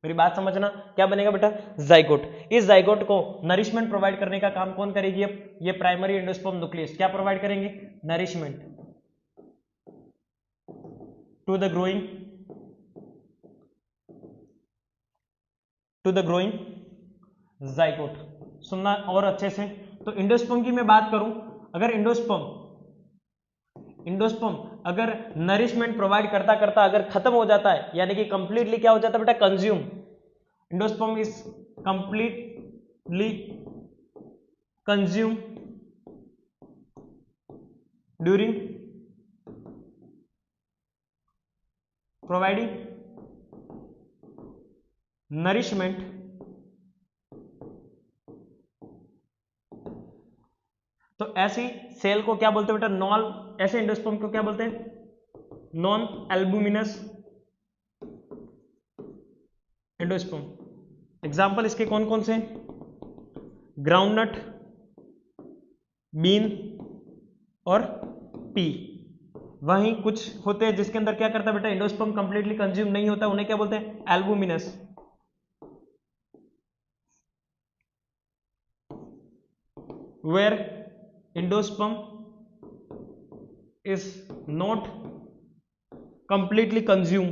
मेरी बात समझना, क्या बनेगा बेटा, जाइगोट। इस जाइगोट को नरिशमेंट प्रोवाइड करने का काम कौन करेगी, ये प्राइमरी एंडोस्पर्म न्यूक्लियस क्या प्रोवाइड करेंगे, nourishment to the growing zygote. सुनना और अच्छे से। तो एंडोस्पर्म की मैं बात करूं, अगर एंडोस्पर्म अगर नरिशमेंट प्रोवाइड करता करता अगर खत्म हो जाता है, यानी कि कंप्लीटली क्या हो जाता है बेटा, consume, endosperm is completely consume during providing nourishment तो ऐसी सेल को क्या बोलते हैं बेटा, ऐसे एंडोस्पर्म को क्या बोलते हैं, नॉन एल्बुमिनस एंडोस्पर्म। एग्जाम्पल इसके कौन कौन से, ग्राउंडनट, बीन और पी। वहीं कुछ होते हैं जिसके अंदर क्या करता है बेटा, एंडोस्पर्म कंप्लीटली कंज्यूम नहीं होता, उन्हें क्या बोलते हैं, albuminous. Where endosperm is not completely consume,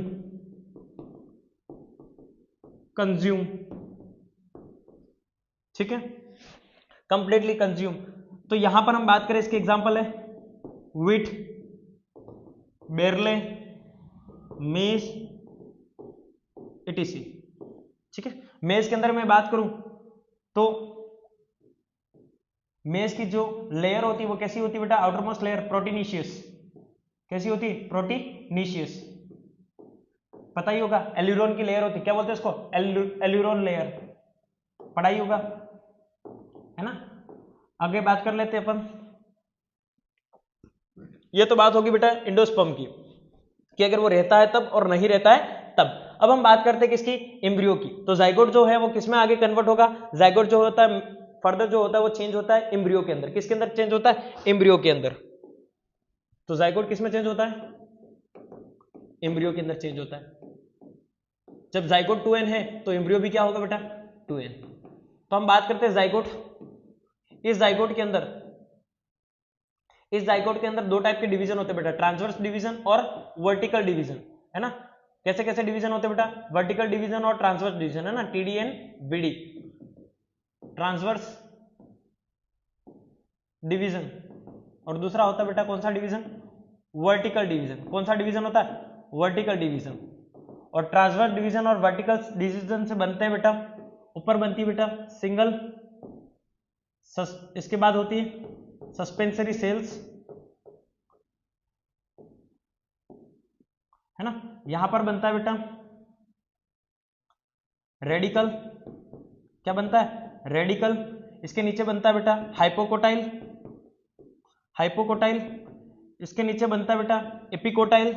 ठीक है, कंप्लीटली कंज्यूम। तो यहां पर हम बात करें, इसके एग्जांपल है व्हीट, बेरले, मेज, एटीसी, ठीक है। मेज के अंदर मैं बात करूं तो मेज की जो लेयर होती है वो कैसी होती है बेटा, आउटर मोस्ट लेयर प्रोटीनिशियस। कैसी होती है, प्रोटीनिशियस, पता ही होगा। एल्यूरोन की लेयर होती है, क्या बोलते हैं इसको, एल्यूरोन लेयर, पढ़ा ही होगा, है ना। आगे बात कर लेते हैं अपन, ये तो बात होगी बेटा एंडोस्पर्म की, कि अगर वो रहता है तब और नहीं रहता है तब। अब हम बात करते हैं किसकी, एम्ब्रियो की। तो जाइगोट जो है वो किसमें आगे कन्वर्ट होगा, जाइगोट जो होता है फर्दर जो होता है वो चेंज होता है एम्ब्रियो के अंदर। किसके अंदर चेंज होता है, एम्ब्रियो के अंदर। तो जाइगोट किसमें चेंज होता है, एम्ब्रियो के अंदर चेंज होता है। जब जाइगोट 2n है तो एम्ब्रियो भी क्या होगा बेटा, 2n। तो हम बात करते हैं जाइगोट। इस जाइगोट के अंदर दो टाइप के डिवीजन होते हैं बेटा, ट्रांसवर्स डिवीजन और वर्टिकल डिवीजन, है ना। कैसे कैसे डिवीजन होते हैं बेटा, वर्टिकल डिवीजन और ट्रांसवर्स डिवीजन, है ना, TD and BD. Transverse division और दूसरा होता है बेटा कौन सा डिवीजन, वर्टिकल डिवीजन। कौन सा डिवीजन होता है, वर्टिकल डिवीजन। और ट्रांसवर्स डिवीजन और वर्टिकल डिवीजन से बनते हैं बेटा, ऊपर बनती है बेटा सिंगल, इसके बाद होती है सस्पेंसरी सेल्स, है ना। यहां पर बनता है बेटा रेडिकल, क्या बनता है, रेडिकल। इसके नीचे बनता है बेटा हाइपोकोटाइल, इसके नीचे बनता है बेटा एपिकोटाइल,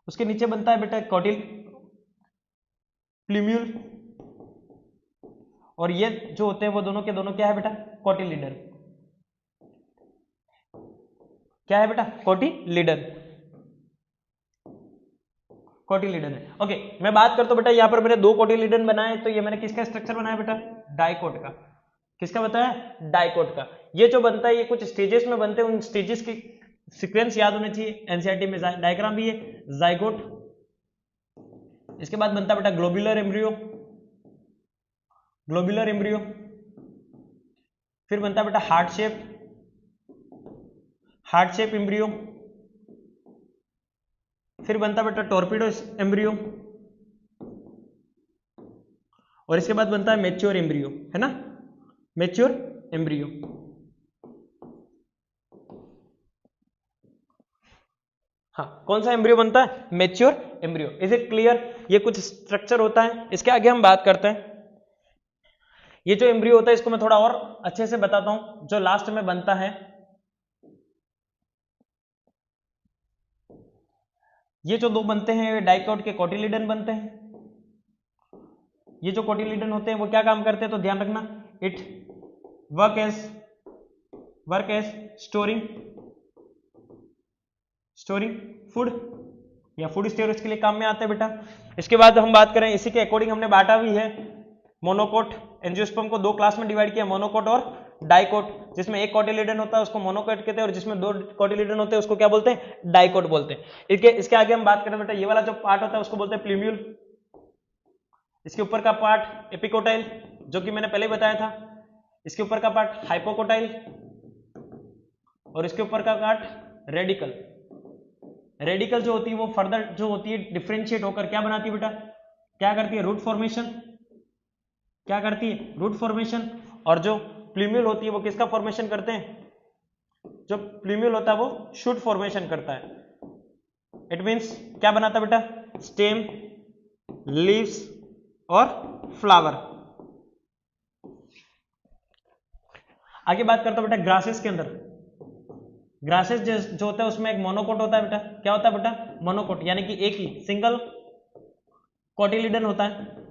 उसके नीचे बनता है बेटा कॉटिल प्लूम्यूल। और ये जो होते हैं वो दोनों के दोनों क्या है बेटा, कोटिलीडन। क्या है बेटा? कोटिलीडन, कोटिलीडन है। ओके, मैं बात करता हूं बेटा, यहां पर मैंने 2 कोटिलीडन बनाए, तो ये मैंने किसका स्ट्रक्चर बनाया बेटा? डाइकोट का। किसका बताया? डाइकोट का। ये जो बनता है ये कुछ स्टेजेस में बनते हैं, उन स्टेजेस की सीक्वेंस याद होने चाहिए। एनसीईआरटी में डायग्राम भी है, जाइगोट, इसके बाद बनता है बेटा ग्लोब्यूलर एम्ब्रियो, ग्लोब्यूलर एम्ब्रियो, फिर बनता है बेटा हार्ट शेप एम्ब्रियो, फिर बनता बेटा टॉर्पीडो एम्ब्रियो, और इसके बाद बनता है मैच्योर एम्ब्रियो, है ना, मैच्योर एम्ब्रियो। हाँ, कौन सा एम्ब्रियो बनता है? Mature embryo. Is it clear? ये कुछ स्ट्रक्चर होता है। इसके आगे हम बात करते हैं, ये जो एम्ब्रियो होता है इसको मैं थोड़ा और अच्छे से बताता हूं। जो लास्ट में बनता है, ये जो 2 बनते हैं डाइकोट के कोटिलीडन बनते हैं। ये जो कोटिलीडन होते हैं वो क्या काम करते हैं, तो ध्यान रखना, it work as storing food, या फूड स्टोरेज के लिए काम में आते हैं बेटा। इसके बाद हम बात करें, इसी के अकॉर्डिंग हमने बांटा भी है मोनोकोट। एंजियोस्पर्म को 2 क्लास में डिवाइड किया, मोनोकोट और डाइकोट। जिसमें एक कोटिलीडन होता है उसको मोनोकोट कहते हैं, और जिसमें 2 कोटिलीडन होते हैं उसको क्या बोलते हैं? डाइकोट बोलते हैं। इसके आगे हम बात करें बेटा, ये वाला जो पार्ट होता है उसको बोलते हैं प्लूम्यूल। इसके ऊपर का पार्ट एपिकोटाइल, जो कि मैंने पहले बताया था। इसके ऊपर का पार्ट हाइपोकोटाइल, और इसके ऊपर का पार्ट रेडिकल। रेडिकल जो होती है वो फर्दर जो होती है डिफरेंशिएट होकर क्या बनाती है बेटा? क्या करती है? Root formation. क्या करती है? Root formation. और जो प्लूम्यूल होती है वो किसका फॉर्मेशन करते हैं? जो प्लूम्यूल होता है वो शूट फॉर्मेशन करता है। इट मींस क्या बनाता है बेटा? स्टेम, लीव्स और फ्लावर। आगे बात करता हूं बेटा ग्रासेस के अंदर। ग्रासेस जो होता है उसमें एक मोनोकोट होता है बेटा। क्या होता है बेटा? मोनोकोट, यानी कि एक ही सिंगल कोटिलीडन होता है।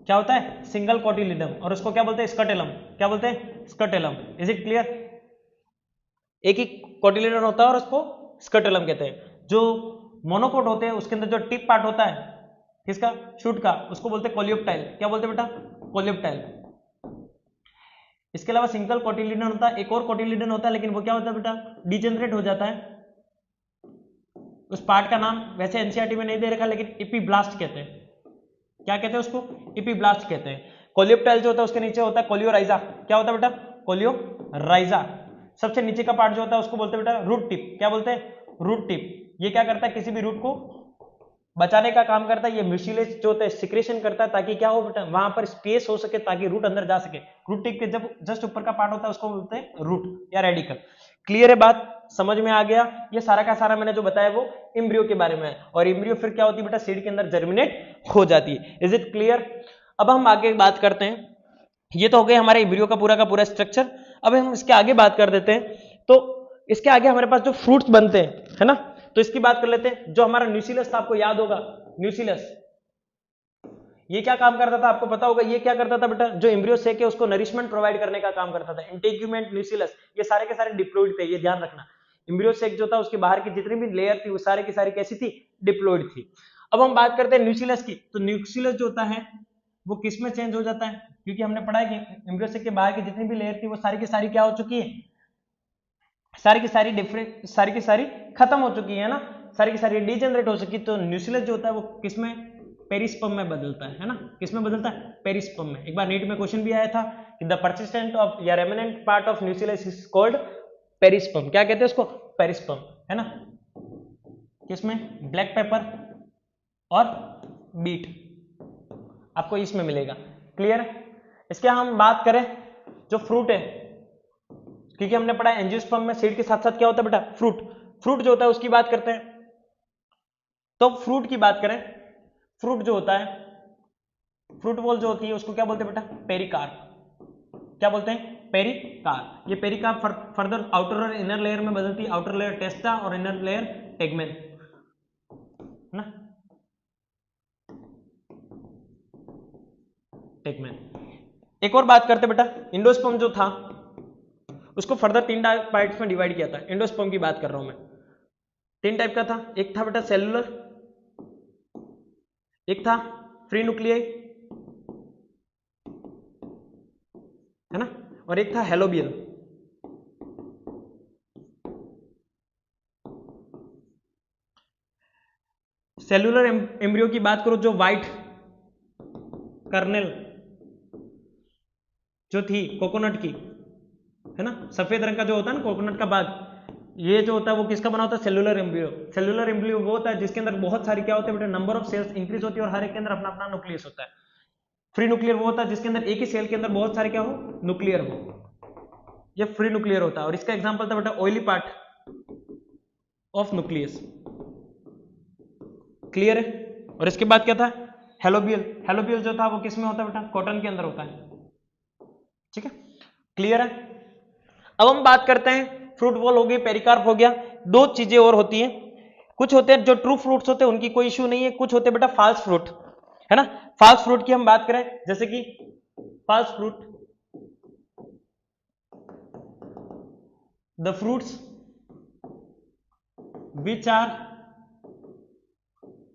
क्या होता है? सिंगल कोटिलीडन, और उसको क्या बोलते हैं? स्कटेलम। क्या बोलते हैं? स्कटेलम। Is it clear? एक ही कोटिलीडन होता है और उसको स्कटेलम कहते हैं। जो मोनोकोट होते हैं उसके अंदर जो टिप पार्ट होता है किसका? शूट का, उसको बोलते हैं कोलियोप्टाइल। क्या बोलते हैं बेटा? कोलियोप्टाइल। इसके अलावा सिंगल कोटिलीडन होता है, एक और कोटिलीडन होता है, लेकिन वो क्या होता है बेटा? डिजेनरेट हो जाता है। उस पार्ट का नाम वैसे एनसीईआरटी में नहीं दे रखा, लेकिन इपीब्लास्ट कहते हैं। क्या कहते हैं उसको? इपीब्लास्ट कहते हैं। कोलियोप्टाइल जो होता है उसके नीचे होता है कोलियोराइजा। क्या होता है बेटा? कोलियोराइजा। सबसे नीचे का पार्ट जो होता है उसको बोलते हैं बेटा रूट टिप। क्या बोलते हैं? Root tip. ये क्या करता है? किसी भी रूट को बचाने का काम करता है। ये म्यूसिलेज जो होता है सिक्रेशन करता है, ताकि क्या हो बेटा? वहां पर स्पेस हो सके, ताकि रूट अंदर जा सके। रूट टिप के जब जस्ट ऊपर का पार्ट होता है उसको बोलते हैं रूट या रेडिकल। क्लियर है बात? समझ में आ गया? ये सारा का सारा मैंने जो बताया वो एम्ब्रियो के बारे में है। और एम्ब्रियो फिर क्या होती है बेटा? सीड के अंदर जर्मिनेट हो जाती है। Is it clear? अब हम आगे बात करते हैं। ये तो हो गया हमारे एम्ब्रियो का पूरा स्ट्रक्चर। अब हम इसके आगे बात कर देते हैं। तो इसके आगे हमारे पास जो फ्रूट्स बनते हैं, है ना, तो इसकी बात कर लेते हैं। जो हमारा न्यूसिलस था, आपको याद होगा न्यूसिलस, ये क्या काम करता था? आपको पता होगा ये क्या करता था बेटा? जो एम्ब्रियो सेक है उसको नरिशमेंट प्रोवाइड करने का काम करता था। इंटेग्यूमेंट, न्यूसिलस, ये सारे के सारे डिप्लॉइड थे, ये ध्यान रखना। एम्ब्रियो सेक जो था उसके बाहर की जितनी भी लेयर थी वो सारे की सारी कैसी थी? डिप्लॉइड थी। अब हम बात करते हैं न्यूसिलस की। तो न्यूसिलस जो होता है वो किस में चेंज हो जाता है? क्योंकि हमने पढ़ा है कि एम्ब्रियो सेक के बाहर की जितनी भी लेयर थी वो सारी की सारी क्या हो चुकी है? सारी की सारी खत्म हो चुकी है ना, सारी की सारी डिजेनरेट हो चुकी। तो न्यूसिलस जो होता है वो किसमें? पेरिस्पर्म में बदलता है ना। किसमें बदलता है? पेरिस्पर्म में। एक बार नीट में क्वेश्चन भी आया था कि द परसिस्टेंट ऑफ या remnant part of न्यूसिलस is called perisperm. क्या कहते हैं उसको? पेरिस्पर्म, है ना। किसमें? ब्लैक पेपर और बीट आपको इसमें मिलेगा। क्लियर? इसके हम बात करें जो फ्रूट है, क्योंकि हमने पढ़ा है एंजियोस्पर्म में सीड के साथ साथ क्या होता है बेटा? फ्रूट जो होता है उसकी बात करते हैं। तो फ्रूट की बात करें, फ्रूट जो होता है, फ्रूट बॉल जो होती है उसको क्या बोलते हैं बेटा? पेरिकार्प। क्या बोलते हैं? पेरिकार्प। ये पेरिकार्प फर्दर आउटर और इनर लेयर में बदलती है। आउटर लेयर टेस्टा और इनर लेयर टेगमेन, ना, टेगमेन। एक और बात करते बेटा, एंडोस्पर्म जो था उसको फर्दर 3 पार्ट्स में डिवाइड किया था। एंडोस्पर्म की बात कर रहा हूं मैं। 3 टाइप का था, एक था बेटा सेलुलर, एक था फ्री न्यूक्लियाई, है ना, और एक था हेलोबियल। सेलुलर एम्ब्रियो की बात करो, जो व्हाइट कर्नेल जो थी कोकोनट की, है ना, सफेद रंग का जो होता है ना कोकोनट का बाग, ये जो होता है वो किसका बना होता है? Cellular embryo. सेलुलर एम्ब्रियो वो होता है जिसके अंदर बहुत सारी क्या होते हैं बेटा? नंबर ऑफ सेल्स इंक्रीज होती है और हर एक के अंदर अपना अपना न्यूक्लियस होता है। फ्री न्यूक्लियर वो होता है जिसके अंदर एक ही सेल के अंदर बहुत सारे क्या हो? न्यूक्लियर हो, ये फ्री न्यूक्लियर होता है। और इसका एग्जांपल था बेटा oily part of nucleus. Clear है? और इसके बाद क्या था? हेलोबियल। हेलोबियल जो था वो किस में होता है बेटा? कॉटन के अंदर होता है। ठीक है, क्लियर है? अब हम बात करते हैं, फ्रूट बॉल हो गई, पेरिकार्प हो गया। 2 चीजें और होती हैं, कुछ होते हैं जो ट्रू फ्रूट्स होते हैं उनकी कोई इश्यू नहीं है, कुछ होते हैं बेटा फॉल्स फ्रूट, है ना। फॉल्स फ्रूट की हम बात करें, जैसे कि false fruit, the fruits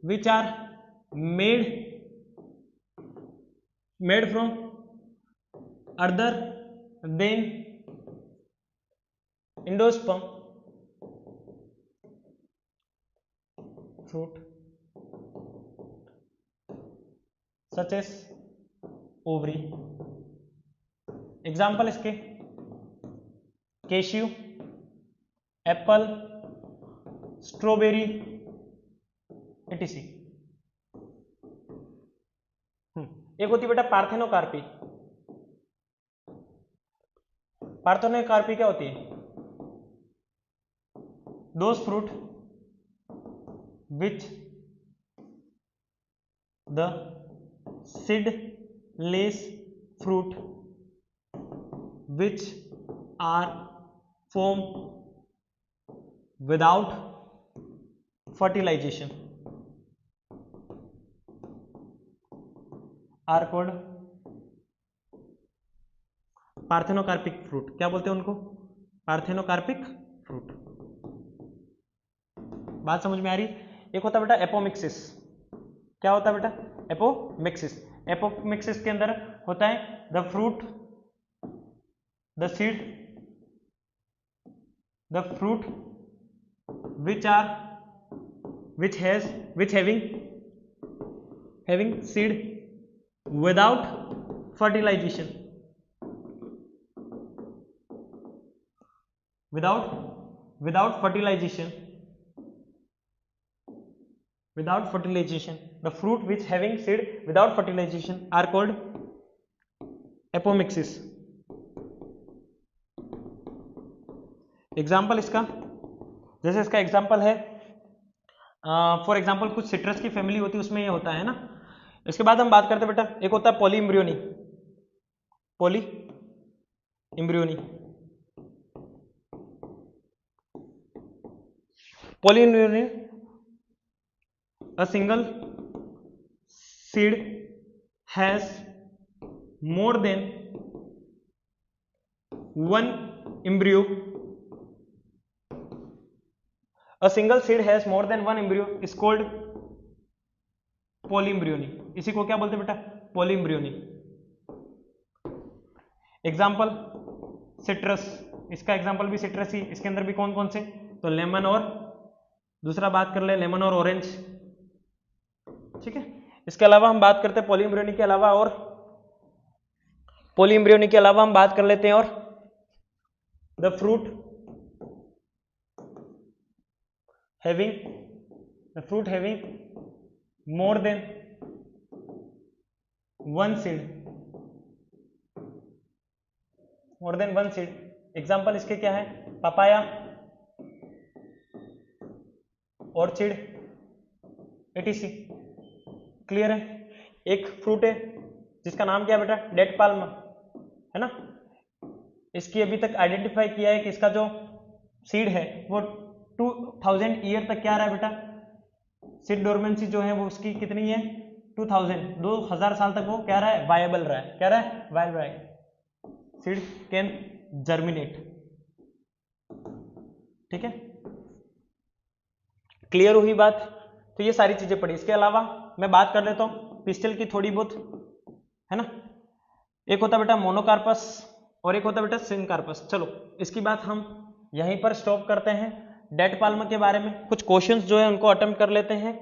which are made from other than endosperm fruit such as ovary। Example इसके केश्यू, एप्पल, स्ट्रॉबेरी, etc। एक होती बेटा पार्थेनोकार्पी। पार्थेनोकार्पी क्या होती है? Those fruit which the seedless fruit which are form without fertilization are called parthenocarpic fruit. क्या बोलते हैं उनको? Parthenocarpic fruit. बात समझ में आ रही? एक होता है बेटा एपोमिक्सिस। क्या होता है बेटा? एपोमिक्सिस। एपोमिक्सिस के अंदर होता है the fruit, the seed, the fruit which having seed without fertilization, without fertilization, the fruit which having seed without fertilization are called apomixis। Example इसका, जैसे इसका एग्जाम्पल है फॉर एग्जाम्पल कुछ सिट्रस की फैमिली होती है उसमें ये होता है ना। इसके बाद हम बात करते हैं बेटा, एक होता है poly embryony. Poly embryony, poly embryony, a single seed has more than one embryo। A single seed has more than one embryo is called polyembryony। इसी को क्या बोलते हैं बेटा? polyembryony। एग्जाम्पल सिट्रस, इसका एग्जाम्पल भी सिट्रस ही। इसके अंदर भी कौन कौन से? तो लेमन और दूसरा बात कर ले लेमन और ऑरेंज। ठीक है, इसके अलावा हम बात करते हैं पॉलीएम्ब्रियोनी के अलावा, और पॉलीएम्ब्रियोनी के अलावा हम बात कर लेते हैं और the fruit having more than one seed, more than one seed. Example इसके क्या है? Papaya, orchid, etc। क्लियर है? एक फ्रूट है जिसका नाम क्या है बेटा? डेट पाल्म, है ना। इसकी अभी तक आइडेंटिफाई किया है कि इसका जो सीड है वो 2000 ईयर तक क्या रहा है बेटा? सीड डोरमेंसी जो है वो उसकी कितनी है? 2000 साल तक वो क्या रहा है, वायबल रहा है, क्या रहा है, वायबल रहा है, सीड कैन जर्मिनेट। ठीक है, क्लियर हुई बात। तो ये सारी चीजें पढ़ी। इसके अलावा मैं बात कर लेता हूँ पिस्टल की थोड़ी बहुत, है ना। एक होता बेटा मोनोकार्पस और एक होता बेटा सिनकार्पस। चलो इसकी बात हम यहीं पर स्टॉप करते हैं। डेट पाल्म के बारे में कुछ क्वेश्चंस जो है उनको अटेम्प्ट कर लेते हैं।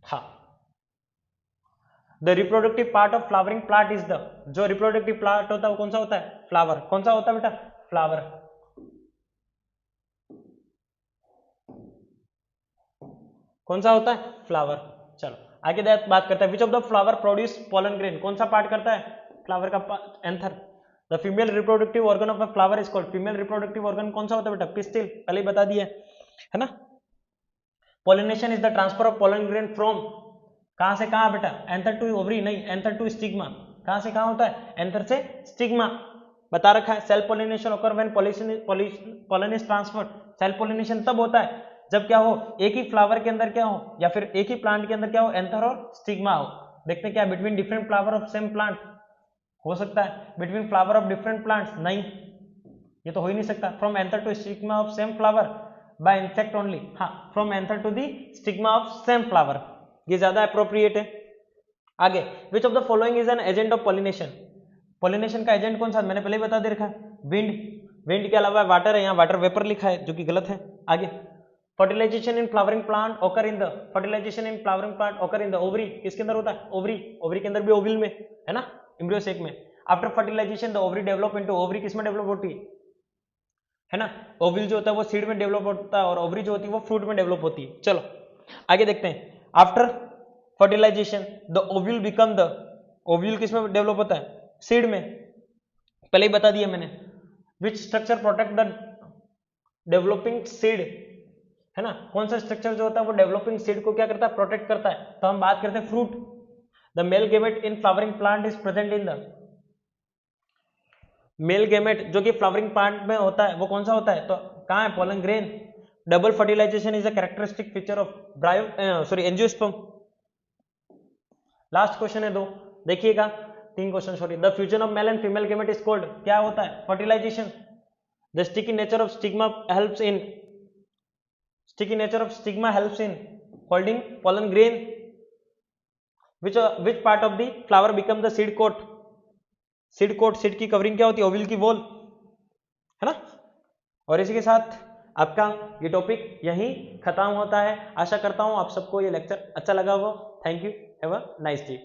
हाँ, the reproductive part of flowering plant is the, जो रिप्रोडक्टिव पार्ट होता है वो कौन सा होता है, फ्लावर। कौन सा होता है बेटा, फ्लावर। कौन सा होता है, फ्लावर। चलो आगे बात करते हैं। विच of the flower produce pollen grain, कौन सा पार्ट करता है, फ्लावर का anther. The female reproductive organ of a flower is called, female reproductive organ कौन सा होता है बेटा, पिस्टिल, पहले ही बता दिया है ना। Pollination is the transfer of pollen grain from, कहां से कहां बेटा, एंथर टू ओवरी, नहीं, एंथर टू स्टिग्मा। कहां से कहां होता है, एंथर से स्टिग्मा, बता रखा है। Self pollination occur when pollen is transferred, self pollination तब होता है जब क्या हो, एक ही फ्लावर के अंदर क्या हो, या फिर एक ही प्लांट के अंदर क्या हो, एंथर और स्टिग्मा हो। देखते हैं क्या between different flower of same plant हो सकता है, between flower of different plants नहीं, ये तो हो ही नहीं सकता। From anther to stigma of same flower by insect only, हाँ, from anther to the stigma of same flower, ये ज्यादा अप्रोप्रिएट है। आगे, which of the following is an agent of pollination, pollination का एजेंट कौन सा, मैंने पहले ही बता दे रखा है, विंड। विंड के अलावा वाटर है, यहाँ वाटर वेपर लिखा है जो कि गलत है। आगे, fertilization in flowering plant occur in the, fertilization in flowering plant occur in the ovary, किसके अंदर होता है, ओवरी, ओवरी के अंदर भी ओविल में, है ना, एम्ब्रियो सेक में। After fertilization the ovary develop into, ovary किस में डेवलप होती है ना, ओविल जो होता है वो सीड में डेवलप होता है और ओवरी जो होती है वो फ्रूट में डेवलप होती है। चलो आगे देखते हैं। After fertilization the ovule become the, ovule किस में डेवलप होता है, सीड में, पहले ही बता दिया मैंने। Which structure protect the developing seed, है ना, कौन सा स्ट्रक्चर जो होता है वो डेवलपिंग सीड को क्या करता है, प्रोटेक्ट करता है। तो हम बात करते हैं fruit. The male gamete in flowering plant is present in the, male gamete जो कि फ्लावरिंग प्लांट में होता है वो कौन सा होता है, तो कहाँ है, pollen grain. Double fertilization is a characteristic feature of angiosperm. Last question है दो, देखिएगा, 3 question sorry. The fusion of male and female gamete is called, क्या होता है, fertilization. The sticky nature of stigma helps in, sticky nature of stigma helps in holding pollen grain. Which part of the flower become the seed coat, seed coat, seed की covering क्या होती है, ओविल की wall, है ना। और इसी के साथ आपका ये टॉपिक यहीं खत्म होता है। आशा करता हूं आप सबको ये लेक्चर अच्छा लगा होगा। Thank you, have a nice day.